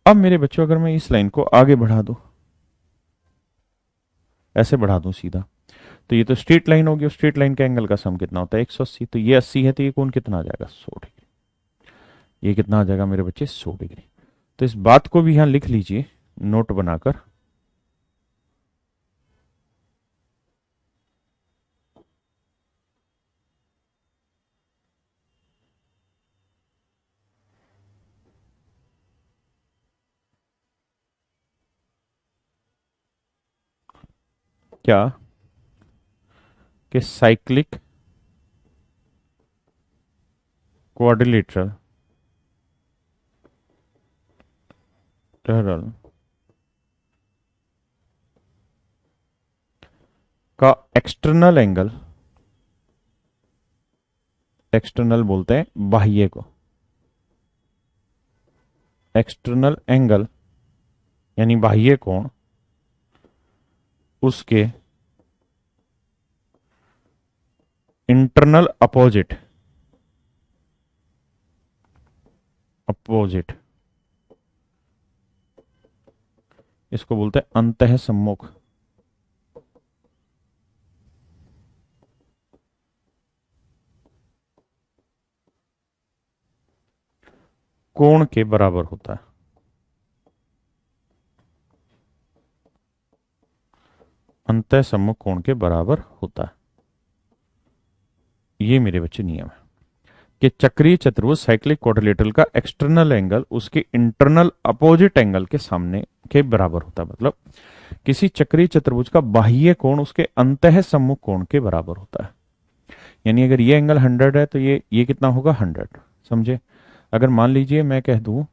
अब मेरे बच्चों, अगर मैं इस लाइन को आगे बढ़ा दूं, ऐसे बढ़ा दूं सीधा, तो ये तो स्ट्रेट लाइन होगी, और स्ट्रेट लाइन का एंगल का सम कितना होता है, 180। तो ये 80 है, तो ये कोण कितना आ जाएगा, 100 डिग्री। ये कितना आ जाएगा मेरे बच्चे, 100 डिग्री। तो इस बात को भी यहां लिख लीजिए नोट बनाकर। क्या, कि साइक्लिक क्वाड्रिलेटरल टर्नल का एक्सटर्नल एंगल, एक्सटर्नल बोलते हैं बाह्य को, एक्सटर्नल एंगल यानी बाह्य कोण, उसके इंटरनल अपोजिट, अपोजिट, इसको बोलते हैं अंतः सम्मुख कोण के बराबर होता है। अंतः सम्मुख कोण के बराबर होता है। ये मेरे बच्चे नियम है कि चक्रीय चतुर्भुज साइक्लिक क्वाड्रिलेटरल का एक्सटर्नल एंगल उसके इंटरनल अपोजिट एंगल के सामने के बराबर होता है। मतलब किसी चक्रीय चतुर्भुज का बाह्य कोण उसके अंतः सम्मुख कोण के बराबर होता है। यानी अगर ये एंगल 100 है, तो ये कितना होगा, 100। समझे। अगर मान लीजिए मैं कह दूं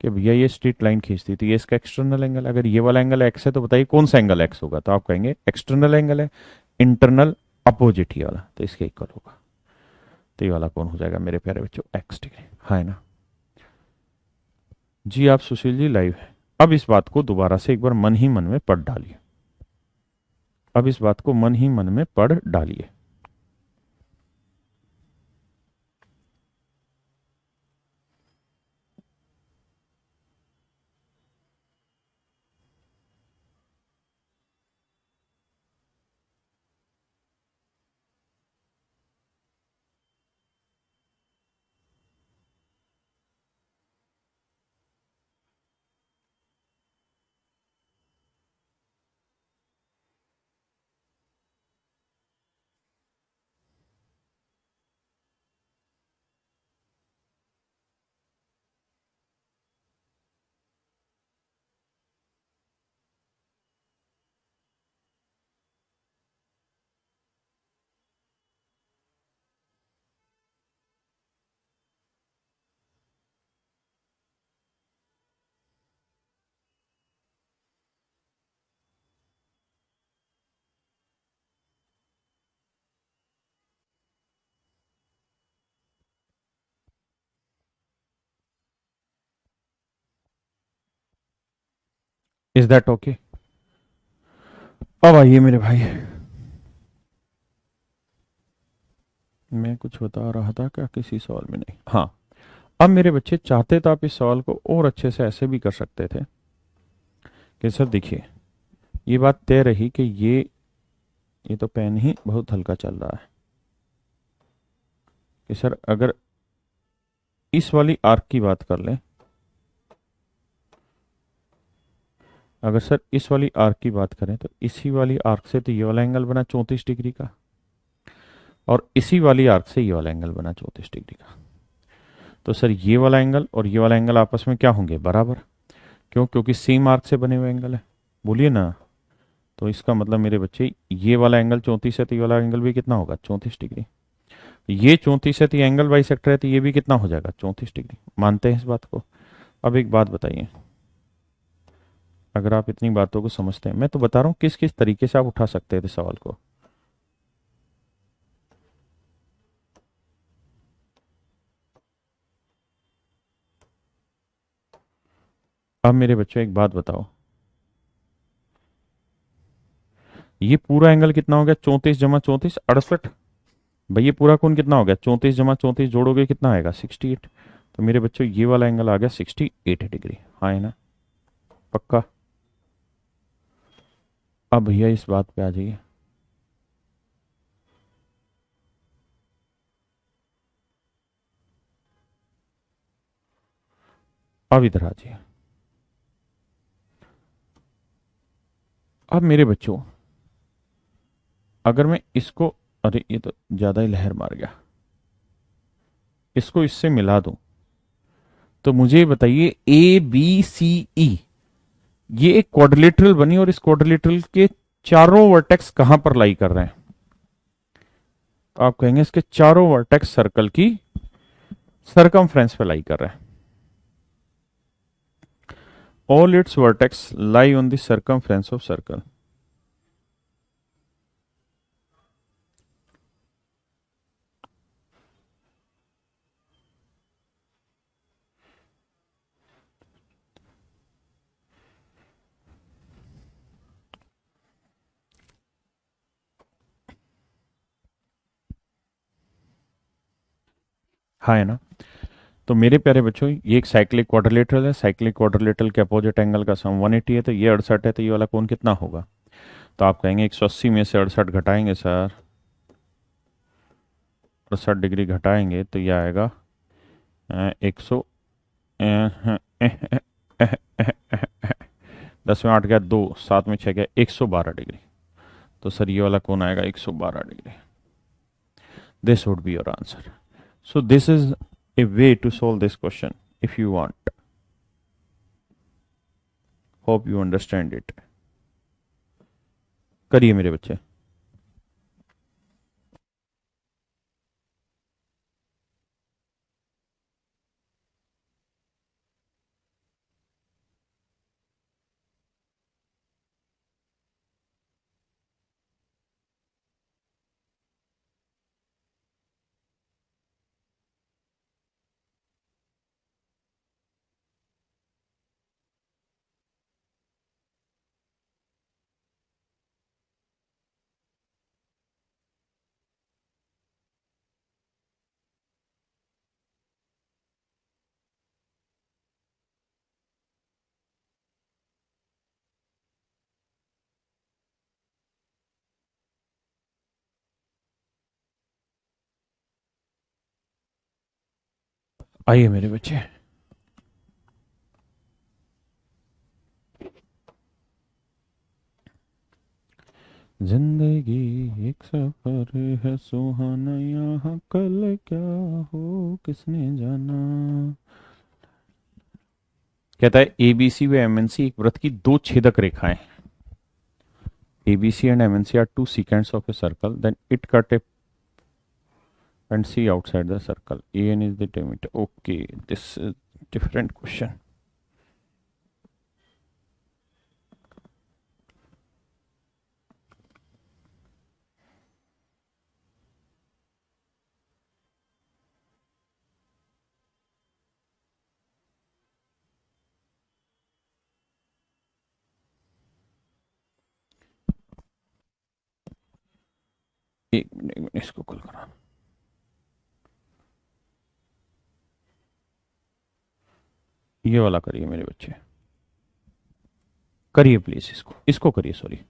कि भैया ये स्ट्रेट लाइन खींचती, तो ये इसका एक्सटर्नल एंगल, अगर ये वाला एंगल एक्स है, तो बताइए कौन सा एंगल एक्स होगा, तो आप कहेंगे एक्सटर्नल एंगल है, इंटरनल अपोजिट ही वाला, तो इसके इक्वल होगा। तो ये वाला कौन हो जाएगा मेरे प्यारे बच्चों, एक्स डिग्री, है ना। जी आप सुशील जी लाइव है। अब इस बात को दोबारा से एक बार मन ही मन में पढ़ डालिए, अब इस बात को मन ही मन में पढ़ डालिए। Is that okay? अब आइए मेरे भाई, मैं कुछ बता रहा था क्या किसी सवाल में? नहीं, हाँ। अब मेरे बच्चे चाहते तो आप इस सवाल को और अच्छे से ऐसे भी कर सकते थे कि सर देखिए, ये बात तय रही कि ये तो पेन ही बहुत हल्का चल रहा है कि सर अगर इस वाली आर्क की बात कर लें, अगर सर इस वाली आर्क की बात करें तो इसी वाली आर्क से तो ये वाला एंगल बना 34 डिग्री का, और इसी वाली आर्क से ये वाला एंगल बना 34 डिग्री का। तो सर ये वाला एंगल और ये वाला एंगल आपस में क्या होंगे? बराबर। क्यों? क्योंकि सेम आर्क से बने हुए एंगल है। बोलिए ना। तो इसका मतलब मेरे बच्चे, ये वाला एंगल 34 है तो ये वाला एंगल भी कितना होगा? 34 डिग्री। ये 34 है तो ये एंगल बाइसेक्टर है तो ये भी कितना हो जाएगा? 34 डिग्री। मानते हैं इस बात को? अब एक बात बताइए, अगर आप इतनी बातों को समझते हैं, मैं तो बता रहा हूँ किस किस तरीके से आप उठा सकते थे सवाल को। अब मेरे बच्चों एक बात बताओ, ये पूरा एंगल कितना हो गया? 34 × 34 68। भाई ये पूरा कोण कितना हो गया? 34 × 34 जोड़ोगे कितना आएगा? 68। तो मेरे बच्चों ये वाला एंगल आ गया 68 डिग्री। हाँ है ना? पक्का? अब भैया इस बात पे आ जाइए, अब इधर आ जाइए। अब मेरे बच्चों, अगर मैं इसको, अरे ये तो ज्यादा ही लहर मार गया, इसको इससे मिला दूं तो मुझे बताइए ए बी सी ई, ये एक क्वाड्रिलेटरल बनी और इस क्वाड्रिलेटरल के चारों वर्टेक्स कहां पर लाई कर रहे हैं? तो आप कहेंगे इसके चारों वर्टेक्स सर्कल की सरकमफ्रेंस पे लाई कर रहे हैं। All it's vertex lie on the circumference of circle. हाँ है ना? तो मेरे प्यारे बच्चों, ये एक साइक्लिक क्वाड्रिलेटरल है, साइक्लिक क्वाड्रिलेटरल के अपोजिट एंगल का सम 180 है, तो ये 68 है, तो ये वाला कोण कितना होगा? तो आप कहेंगे 180 में से 68 घटाएंगे सर, 68 डिग्री घटाएंगे तो ये आएगा 100, 10 में 8 गया 2, 7 में 6 गया 112 डिग्री। तो सर ये वाला कौन आएगा? 112 degree. This would be your answer. So this is a way to solve this question if you want. Hope you understand it. करिए मेरे बच्चे। आइए मेरे बच्चे, जिंदगी एक सफर है सुहाना, यहाँ कल क्या हो किसने जाना। कहता है एबीसी व एमएनसी एक वृत्त की दो छेदक रेखाएं। ABC and MNC are two secants of a circle. Then it cut a and C outside the circle. AN is the diameter. Okay, this is different question. एक मिनट इसको कॉल करा। ये वाला करिए मेरे बच्चे, करिए प्लीज, इसको इसको करिए, सॉरी।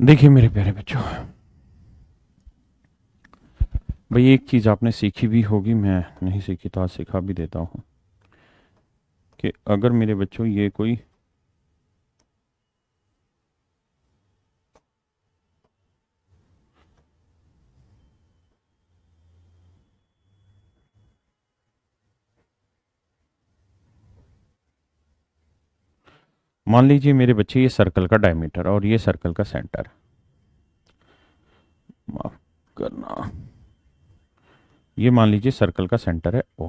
देखिए मेरे प्यारे बच्चों, भाई एक चीज आपने सीखी भी होगी, मैं नहीं सीखी तो आज सिखा भी देता हूँ, कि अगर मेरे बच्चों ये कोई मान लीजिए मेरे बच्चे ये सर्कल का डायमीटर और ये सर्कल का सेंटर, माफ करना, ये मान लीजिए सर्कल का सेंटर है ओ,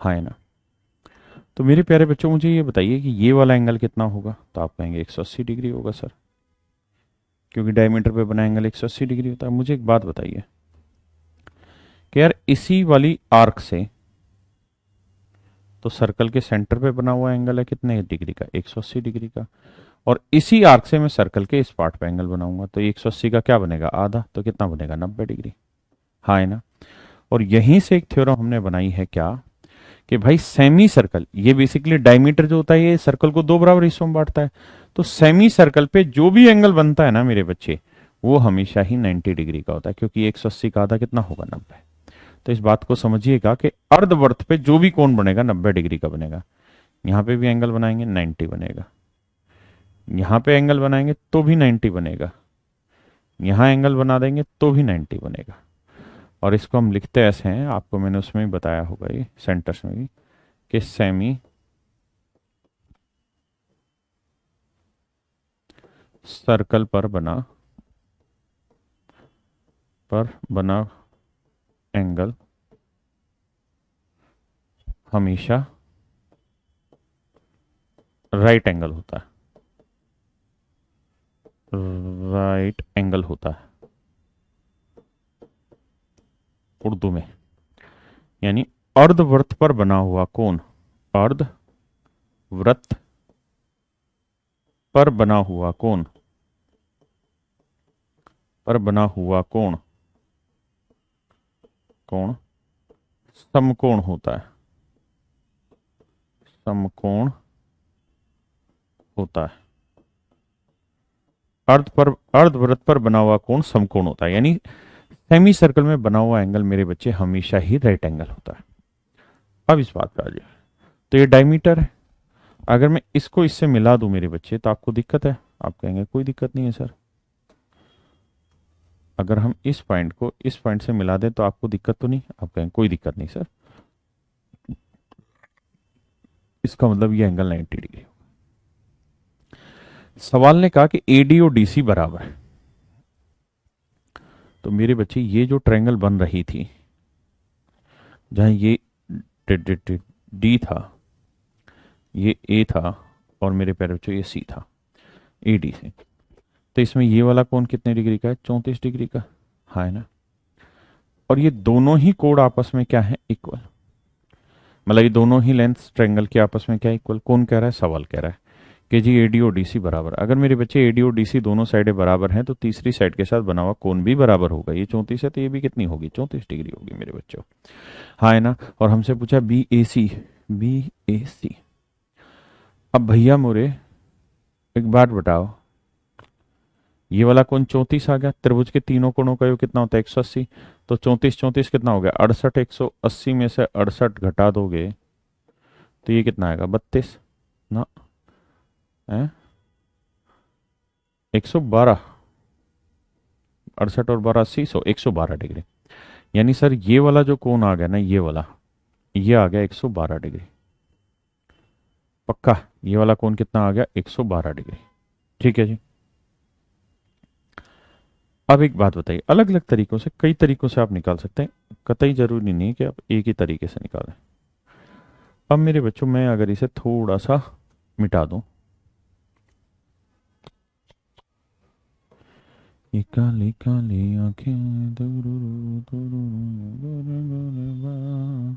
हाँ है ना। तो मेरे प्यारे बच्चों मुझे ये बताइए कि ये वाला एंगल कितना होगा, तो आप कहेंगे 180 डिग्री होगा सर, क्योंकि डायमीटर पे बना एंगल 180 डिग्री होता है। मुझे एक बात बताइए कि यार इसी वाली आर्क से तो सर्कल के सेंटर पे बना हुआ एंगल है कितने डिग्री का, 180 डिग्री का, और इसी आर्क से मैं सर्कल के इस पार्ट पे एंगल बनाऊंगा, तो 180 का क्या बनेगा, आधा, तो कितना बनेगा, 90 डिग्री, हाँ है ना। और यहीं से एक थ्योरम हमने बनाई है क्या, कि भाई सेमी सर्कल, ये बेसिकली डायमीटर जो होता है ये सर्कल को दो बराबर हिस्सों में बांटता है, तो सेमी सर्कल पे जो भी एंगल बनता है ना मेरे बच्चे, वो हमेशा ही 90 डिग्री का होता है, क्योंकि 180 का आधा कितना होगा, 90। तो इस बात को समझिएगा कि अर्धवर्त पे जो भी कोण बनेगा 90 डिग्री का बनेगा। यहां पे भी एंगल बनाएंगे 90 बनेगा, यहां पे एंगल बनाएंगे तो भी 90 बनेगा, यहां एंगल बना देंगे तो भी 90 बनेगा। और इसको हम लिखते ऐसे हैं, आपको मैंने उसमें भी बताया होगा ये सेंटर्स में भी, कि सेमी सर्कल पर बना एंगल हमेशा राइट एंगल होता है, राइट एंगल होता है उर्दू में, यानी अर्धवृत्त पर बना हुआ कोण, अर्धवृत्त पर बना हुआ कोण, पर बना हुआ कोण, कोण समकोण होता है, समकोण होता है। अर्धवृत्त पर बना हुआ कोण समकोण होता है, यानी सेमी सर्कल में बना हुआ एंगल मेरे बच्चे हमेशा ही राइट एंगल होता है। अब इस बात पे आ जाए, तो ये डायमीटर है, अगर मैं इसको इससे मिला दूं मेरे बच्चे तो आपको दिक्कत है, आप कहेंगे कोई दिक्कत नहीं है सर। अगर हम इस पॉइंट को इस पॉइंट से मिला दें तो आपको दिक्कत तो नहीं, आप कहेंगे कोई दिक्कत नहीं सर, इसका मतलब ये एंगल 90 डिग्री। सवाल ने कहा कि एडी और डीसी बराबर है, तो मेरे बच्चे ये जो ट्रायंगल बन रही थी, जहां ये डी था, ये ए था, और मेरे प्यारे बच्चों ये सी था, ए डी से, तो इसमें ये वाला कोण कितने डिग्री का है, 34 डिग्री का, हाँ है ना। और ये दोनों ही कोण आपस में क्या है, इक्वल। मतलब ये दोनों ही लेंथ ट्रायंगल के आपस में क्या इक्वल, कौन कह रहा है, सवाल कह रहा है कि जी एडी और डीसी बराबर। अगर मेरे बच्चे एडी और डीसी दोनों साइडें बराबर हैं तो तीसरी साइड के साथ बना हुआ कोण भी बराबर होगा। ये 34 है तो ये भी कितनी होगी, 34 डिग्री होगी मेरे बच्चों। हाँ है ना। और हमसे पूछा बी ए सी, बी ए सी। अब भैया मोरे एक बात बताओ, ये वाला कोण 34 आ गया, त्रिभुज के तीनों कोणों का योग कितना होता है 180। तो 34 34 कितना हो गया 68, 180 में से 68 घटा दोगे तो ये कितना आएगा 32 ना, है 112, 68 और 12 80, 112 डिग्री। यानी सर ये वाला जो कोण आ गया ना, ये वाला, ये आ गया 112 डिग्री। पक्का ये वाला कोण कितना आ गया 112 डिग्री। ठीक है जी। अब एक बात बताइए, अलग अलग तरीकों से, कई तरीकों से आप निकाल सकते हैं, कतई जरूरी नहीं कि आप एक ही तरीके से निकालें। अब मेरे बच्चों मैं अगर इसे थोड़ा सा मिटा दूं, ये काली काली आंखें दुरुरु दुरुरु दुरुरु।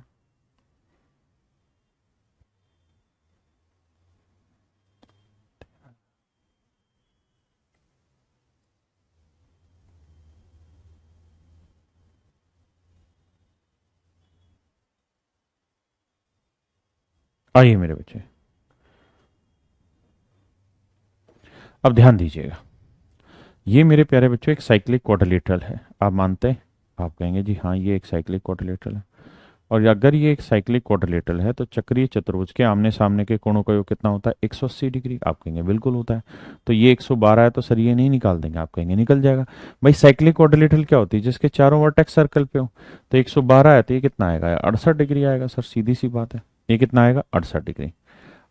आइए मेरे बच्चे, अब ध्यान दीजिएगा, ये मेरे प्यारे बच्चों एक साइक्लिक क्वाड्रिलेटरल है। आप मानते हैं? आप कहेंगे जी हाँ ये एक साइक्लिक क्वाड्रिलेटरल है। और अगर ये एक साइक्लिक क्वाड्रिलेटरल है तो चक्रीय चतुर्भुज के आमने सामने के कोणों का योग कितना होता है 180 डिग्री। आप कहेंगे बिल्कुल होता है। तो ये 112 है तो सर ये नहीं निकाल देंगे? आप कहेंगे निकल जाएगा। भाई साइक्लिक क्वाड्रिलेटरल क्या होती है, जिसके चारों वर्टेक्स सर्कल पे हो। तो 112 है तो ये कितना आएगा 68 डिग्री आएगा सर, सीधी सी बात है। ये कितना आएगा 68 डिग्री।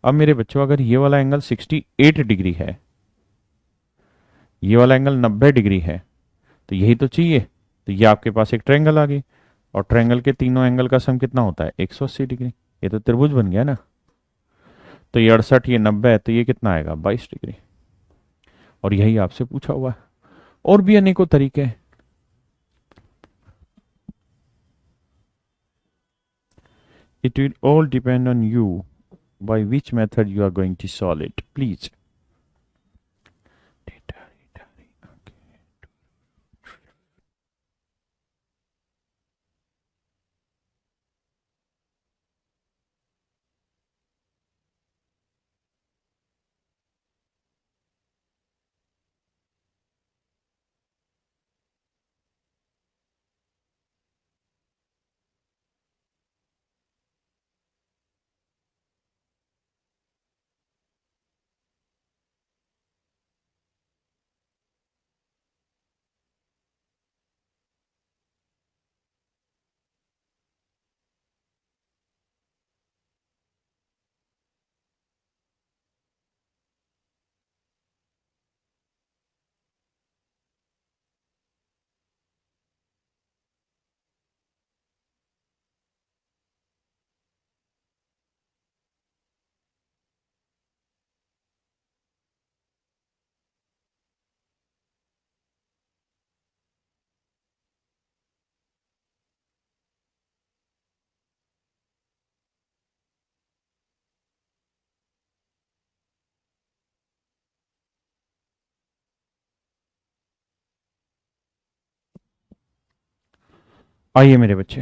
अब मेरे बच्चों अगर ये वाला एंगल 68 डिग्री है, ये वाला एंगल 90 डिग्री है, तो यही तो चाहिए। तो ये आपके पास एक ट्रायंगल आ गई, और ट्रायंगल के तीनों एंगल का सम कितना होता है 180 डिग्री। ये तो त्रिभुज बन गया ना। तो ये 68, ये 90 है तो ये कितना आएगा 22 डिग्री। और यही आपसे पूछा हुआ है। और भी अनेकों तरीके हैं। It will all depend on you by which method you are going to solve it. Please. आइए मेरे बच्चे,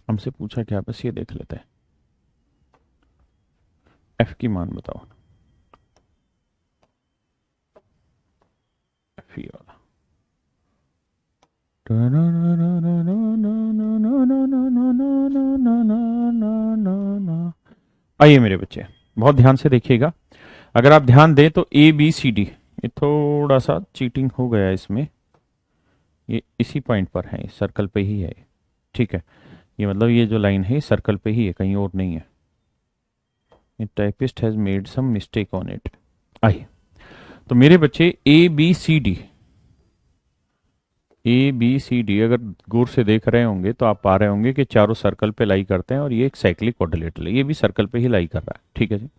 हमसे पूछा क्या, बस ये देख लेते हैं। एफ की मान बताओ। एफ ये वाला। आइए मेरे बच्चे, बहुत ध्यान से देखिएगा। अगर आप ध्यान दें तो ए बी सी डी, ये थोड़ा सा चीटिंग हो गया इसमें। ये इसी पॉइंट पर है, इस सर्कल पे ही है। ठीक है, ये मतलब ये जो लाइन है सर्कल पे ही है, कहीं और नहीं है। ये typist has made some mistake on it. आइए, तो मेरे बच्चे A B C D, A B C D अगर गौर से देख रहे होंगे तो आप पा रहे होंगे कि चारों सर्कल पे लाई करते हैं, और ये एक साइक्लिक क्वाड्रिलेटरल है, ये भी सर्कल पे ही लाई कर रहा है। ठीक है जी।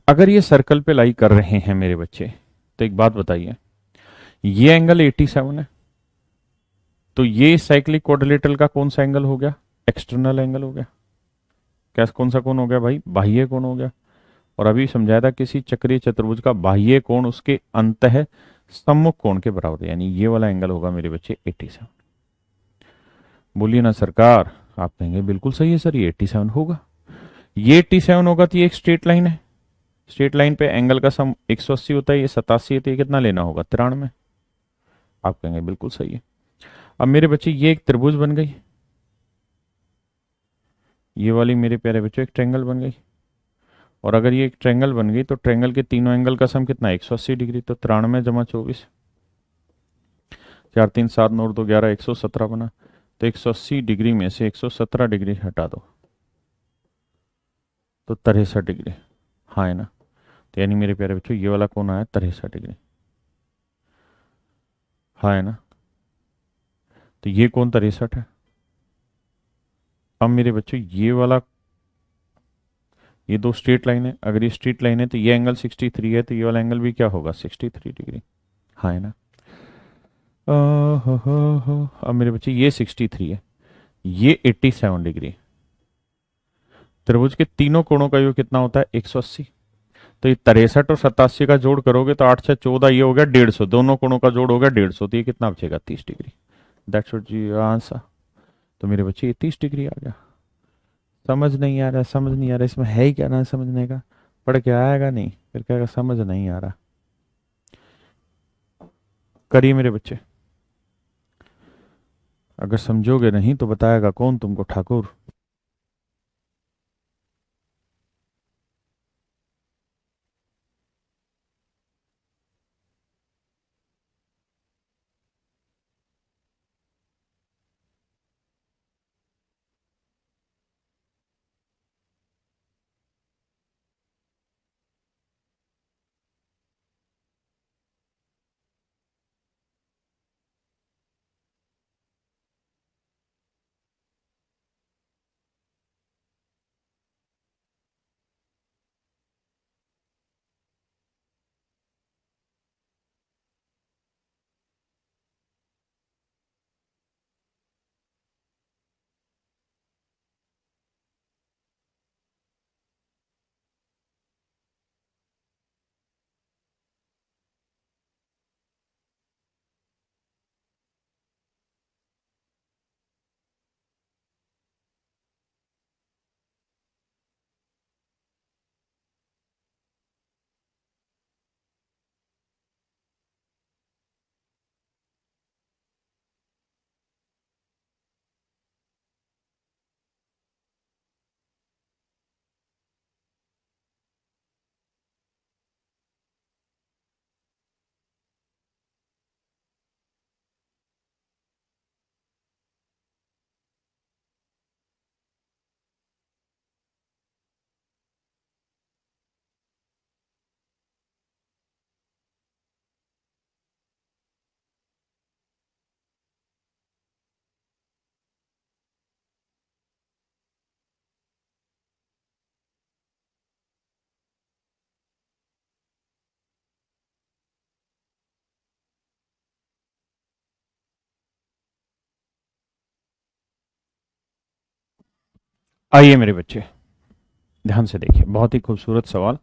अगर ये सर्कल पे लाई कर रहे हैं मेरे बच्चे, तो एक बात बताइए, ये एंगल 87 है, तो ये साइक्लिक क्वाड्रिलेटरल का कौन सा एंगल हो गया? एक्सटर्नल एंगल हो गया। क्या कौन सा कोण हो गया भाई? बाह्य कोण हो गया। और अभी समझाया था किसी चक्रीय चतुर्भुज का बाह्य कोण उसके अंतः सम्मुख कोण के बराबर है, यानी ये वाला एंगल होगा मेरे बच्चे 87। बोलिए ना सरकार। आप कहेंगे बिल्कुल सही है सर, ये 87 होगा। ये 87 होगा तो ये एक स्ट्रेट लाइन है। स्ट्रेट लाइन पे एंगल का सम 180 होता है, ये 87 है, तो ये कितना लेना होगा? 93। आप कहेंगे बिल्कुल सही है। अब मेरे बच्चे ये एक त्रिभुज बन गई, ये वाली मेरे प्यारे बच्चों एक ट्रायंगल बन गई। और अगर ये एक ट्रायंगल बन गई तो ट्रायंगल के तीनों एंगल का सम कितना है? 180 डिग्री। तो 93 जमा 24, 4 3 7 9 2 11, 117 बना। तो 180 डिग्री में से 117 डिग्री हटा दो तो 63 डिग्री। हाँ है ना? तो यानी मेरे प्यारे बच्चों ये वाला कोण आया 63 डिग्री। हाँ है ना? तो ये कोण 63 है। अब मेरे बच्चों ये वाला, ये दो स्ट्रेट लाइन है, अगर ये स्ट्रेट लाइन है तो ये एंगल 63 है, तो ये वाला एंगल भी क्या होगा? 63 डिग्री। हाँ है ना? अब मेरे बच्चे ये 63 है, ये 87 डिग्री। त्रिभुज के तीनों कोणों का योग कितना होता है? 180। तो ये 63 और 87 का जोड़ करोगे तो 8 6 14, ये हो गया 150, दोनों कोणों का जोड़ हो गया 150, तो ये कितना बचेगा? 30 डिग्री। दैट्स व्हाट जी आंसर। तो मेरे बच्चे ये 30 डिग्री आ गया। समझ नहीं आ रहा, समझ नहीं आ रहा, इसमें है ही क्या ना समझने का? पढ़ के आएगा नहीं फिर कहेगा समझ नहीं आ रहा। करिए मेरे बच्चे, अगर समझोगे नहीं तो बताएगा कौन तुमको? ठाकुर। आइए मेरे बच्चे, ध्यान से देखिए, बहुत ही खूबसूरत सवाल।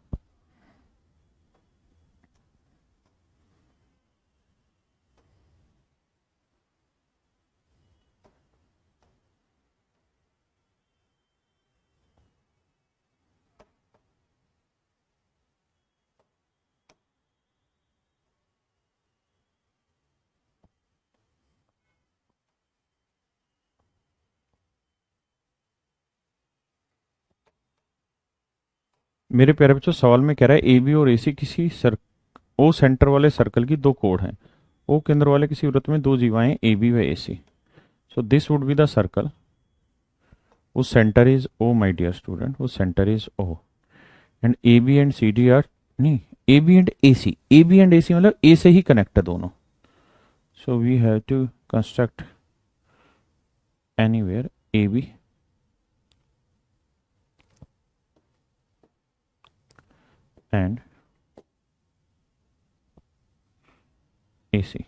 मेरे प्यारे बच्चों, सवाल में कह रहा है ए बी और ए सी किसी ओ सेंटर वाले सर्कल की दो कोण हैं। ओ केंद्र वाले किसी वृत्त में दो जीवाएं ए बी व A C. So this would be the circle. वो centre is O my dear student, वो centre is O. And A B and C D are, नहीं, A B and A C, A B and A C मतलब A से ही connect है दोनों। So we have to construct anywhere A B and A C.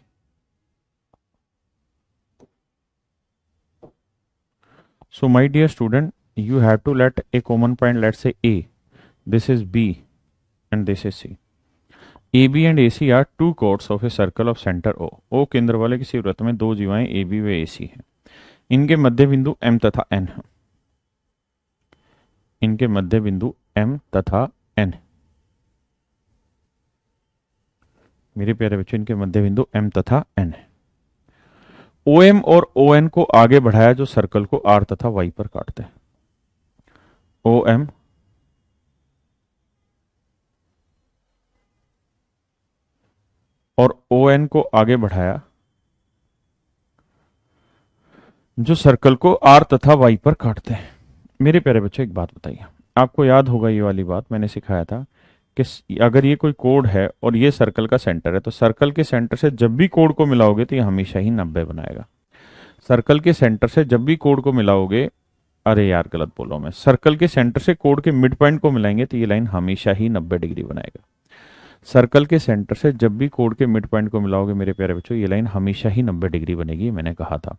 So my dear student, you have to let a common point, let's say A, this is B and this is C. AB and AC are two chords of a circle of center O. O केंद्र वाले किसी वृत्त में दो जीवाएं AB व AC हैं। इनके मध्य बिंदु M तथा N है। इनके मध्य बिंदु M तथा N। मेरे प्यारे बच्चों, इनके मध्य बिंदु M तथा N है। OM और ON को आगे बढ़ाया जो सर्कल को R तथा Y पर काटते हैं। OM और ON को आगे बढ़ाया जो सर्कल को R तथा Y पर काटते हैं। मेरे प्यारे बच्चों, एक बात बताइए, आपको याद होगा ये वाली बात मैंने सिखाया था कि अगर ये कोई कोड है और ये सर्कल का सेंटर है तो सर्कल के सेंटर से जब भी कोड को मिलाओगे तो ये हमेशा ही 90 बनाएगा। सर्कल के सेंटर से जब भी कोड को मिलाओगे, अरे यार गलत बोल रहा हूं मैं, सर्कल के सेंटर से कोड के मिड पॉइंट को मिलाएंगे तो ये लाइन हमेशा ही 90 डिग्री बनाएगा। सर्कल के सेंटर से जब भी कोड के मिड पॉइंट को मिलाओगे मेरे प्यारे बच्चों, ये लाइन हमेशा ही 90 डिग्री बनेगी, मैंने कहा था।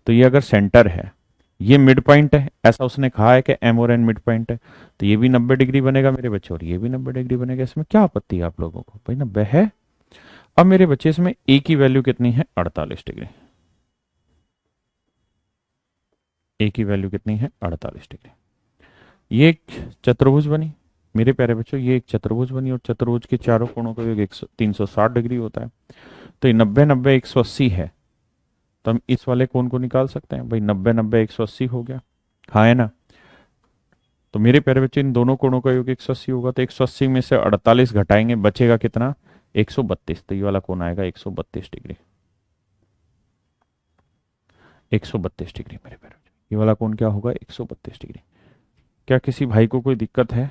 तो ये अगर सेंटर है, ये मिड पॉइंट है, ऐसा उसने कहा है कि M और N मिड पॉइंट है, तो ये भी 90 डिग्री बनेगा मेरे बच्चे और ये भी 90 डिग्री बनेगा। इसमें क्या आपत्ति है आप लोगों को? भाई 90 है। अब मेरे बच्चे इसमें A की वैल्यू कितनी है? 48 डिग्री। A की वैल्यू कितनी है? 48 डिग्री। ये एक चतुर्भुज बनी मेरे प्यारे बच्चों, ये एक चतुर्भुज बनी और चतुर्भुज के चारों कोणों का योग 360 डिग्री होता है। तो ये 90 90 180 है, तो हम इस वाले कोण को निकाल सकते हैं। भाई 90 90 180 हो गया, हाँ है ना? तो मेरे प्यारे बच्चे, इन दोनों कोणों का योग 180 होगा, तो 180 में से 48 घटाएंगे, बचेगा कितना? 132। तो ये वाला कोण आएगा 132 डिग्री। 132 डिग्री मेरे प्यारे बच्चे, ये वाला कोण क्या होगा? 132 डिग्री। क्या किसी भाई को कोई दिक्कत है?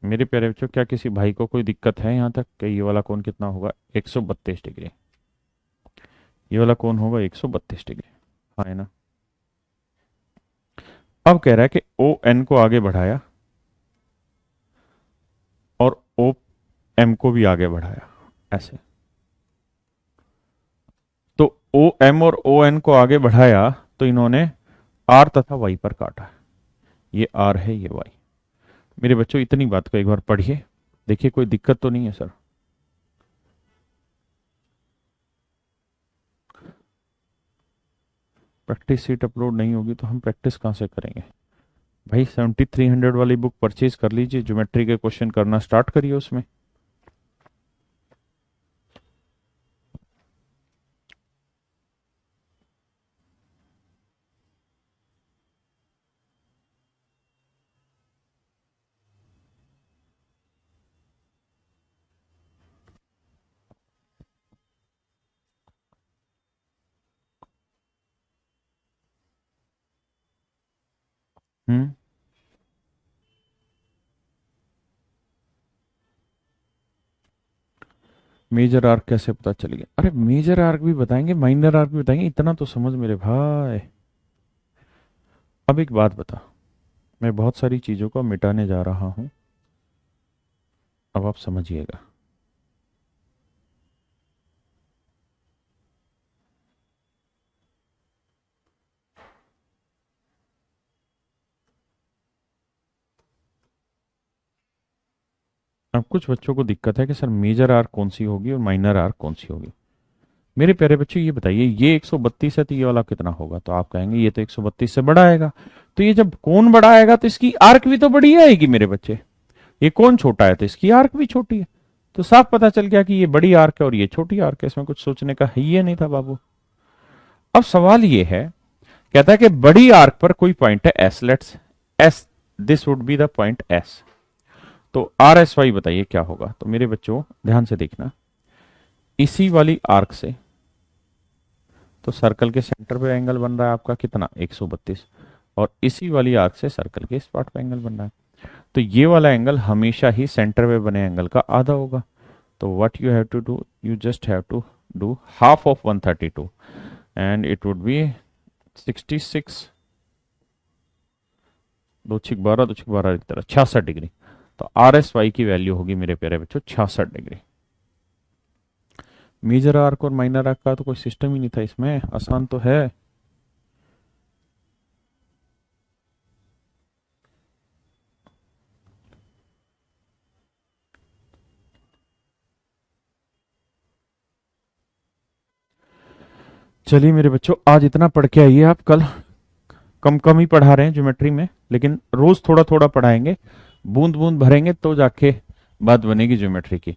मेरे प्यारे बच्चों, क्या किसी भाई को कोई दिक्कत है यहाँ तक कि ये वाला कोण कितना होगा? 132 डिग्री। ये वाला कोण होगा 132 डिग्री, हाँ है ना? अब कह रहा है कि ON को आगे बढ़ाया और OM को भी आगे बढ़ाया, ऐसे। तो OM और ON को आगे बढ़ाया तो इन्होंने R तथा Y पर काटा। ये R है, ये Y। मेरे बच्चों, इतनी बात को एक बार पढ़िए, देखिए कोई दिक्कत तो नहीं है सर? प्रैक्टिस सीट अपलोड नहीं होगी तो हम प्रैक्टिस कहाँ से करेंगे भाई? 7300 वाली बुक परचेज कर लीजिए, ज्योमेट्री के क्वेश्चन करना स्टार्ट करिए उसमें। हम्म मेजर आर्क कैसे पता चलेगा? अरे मेजर आर्क भी बताएंगे, माइनर आर्क भी बताएंगे, इतना तो समझ मेरे भाई। अब एक बात बता, मैं बहुत सारी चीजों को मिटाने जा रहा हूं, अब आप समझिएगा। अब कुछ बच्चों को दिक्कत है कि सर मेजर आर्क कौन सी होगी और माइनर आर्क कौन सी होगी। मेरे प्यारे बच्चों, ये बताइए, ये 132 है तो ये वाला कितना होगा? तो आप कहेंगे ये तो 132 से बड़ा आएगा। तो ये जब कोण बड़ा आएगा तो इसकी आर्क भी तो बड़ी आएगी मेरे बच्चे। ये कोण छोटा है तो इसकी आर्क भी छोटी है। तो साफ पता चल गया कि ये बड़ी आर्क है और ये छोटी आर्क है। इसमें कुछ सोचने का है ही नहीं था बाबू। अब सवाल ये है, कहता है कि बड़ी आर्क पर कोई पॉइंट है S, let's S, this would be the point S. तो RSY बताइए क्या होगा? तो मेरे बच्चों ध्यान से देखना, इसी वाली आर्क से तो सर्कल के सेंटर पे एंगल बन रहा है आपका कितना? 132। और इसी वाली आर्क से सर्कल के इस पार्ट पे एंगल बन रहा है, तो ये वाला एंगल हमेशा ही सेंटर पे बने एंगल का आधा होगा। तो what you have to do, you just have to do half of 132 and it would be 66, 2 छिक 12, 2 छिक 12 की तरह 66 डिग्री। तो RSY की वैल्यू होगी मेरे प्यारे बच्चों 66 डिग्री। मेजर आर्क और माइनर आर्क का तो कोई सिस्टम ही नहीं था इसमें, आसान तो है। चलिए मेरे बच्चों, आज इतना पढ़ के आइए आप। कल कम कम ही पढ़ा रहे हैं ज्योमेट्री में, लेकिन रोज थोड़ा थोड़ा पढ़ाएंगे, बूंद बूंद भरेंगे तो जाके बात बनेगी ज्योमेट्री की।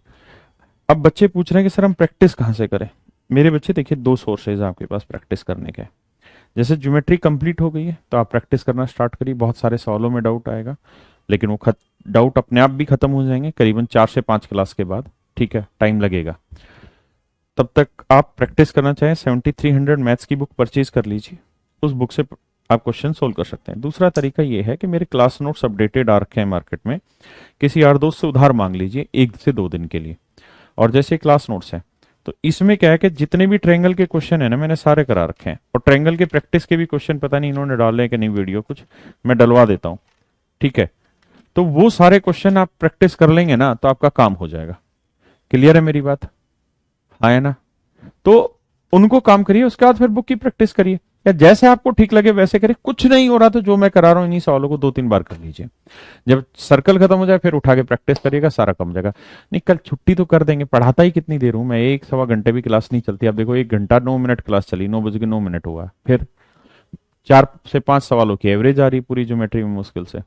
अब बच्चे पूछ रहे हैं कि सर हम प्रैक्टिस कहाँ से करें। मेरे बच्चे देखिए, दो सोर्सेज आपके पास प्रैक्टिस करने के। जैसे ज्योमेट्री कंप्लीट हो गई है तो आप प्रैक्टिस करना स्टार्ट करिए। बहुत सारे सवालों में डाउट आएगा, लेकिन वो डाउट अपने आप भी खत्म हो जाएंगे करीबन 4 से 5 क्लास के बाद। ठीक है, टाइम लगेगा। तब तक आप प्रैक्टिस करना चाहें 7300 मैथ्स की बुक परचेज कर लीजिए। उस बुक से आप क्वेश्चन सोल्व कर सकते हैं। दूसरा तरीका ये है कि मेरे क्लास नोट्स अपडेटेड आ रखे हैं मार्केट में, किसी यार दोस्त से उधार मांग लीजिए 1 से 2 दिन के लिए। और जैसे क्लास नोट्स हैं तो इसमें क्या है कि जितने भी ट्रायंगल के क्वेश्चन है ना, मैंने सारे करा रखे हैं। और ट्रायंगल के प्रैक्टिस के भी क्वेश्चन पता नहीं इन्होंने डाले हैं कि नहीं, वीडियो कुछ मैं डलवा देता हूँ। ठीक है, तो वो सारे क्वेश्चन आप प्रैक्टिस कर लेंगे ना तो आपका काम हो जाएगा। क्लियर है मेरी बात? हाँ है ना? तो उनको काम करिए, उसके बाद फिर बुक की प्रैक्टिस करिए, या जैसे आपको ठीक लगे वैसे करिए। कुछ नहीं हो रहा तो जो मैं करा रहा हूं इन्हीं सवालों को 2-3 बार कर लीजिए। जब सर्कल खत्म हो जाए फिर उठा के प्रैक्टिस करिएगा, सारा कम हो जाएगा। नहीं, कल छुट्टी तो कर देंगे। पढ़ाता ही कितनी देर हूं मैं, 1 सवा घंटे भी क्लास नहीं चलती। आप देखो 1 घंटा 9 मिनट क्लास चली, 9 बज के 9 मिनट हुआ, फिर 4 से 5 सवालों की एवरेज आ रही पूरी ज्योमेट्री में मुश्किल से।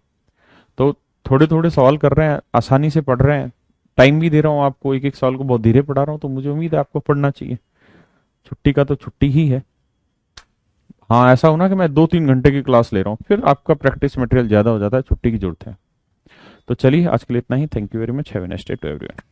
तो थोड़े थोड़े सवाल कर रहे हैं, आसानी से पढ़ रहे हैं, टाइम भी दे रहा हूँ आपको, एक एक सवाल को बहुत धीरे पढ़ा रहा हूँ, तो मुझे उम्मीद है आपको पढ़ना चाहिए। छुट्टी का तो छुट्टी ही है। हाँ, ऐसा हो ना कि मैं 2-3 घंटे की क्लास ले रहा हूँ, फिर आपका प्रैक्टिस मटेरियल ज्यादा हो जाता है, छुट्टी की जरूरत है। तो चलिए आज के लिए इतना ही। Thank you very much. Have a nice day to everyone.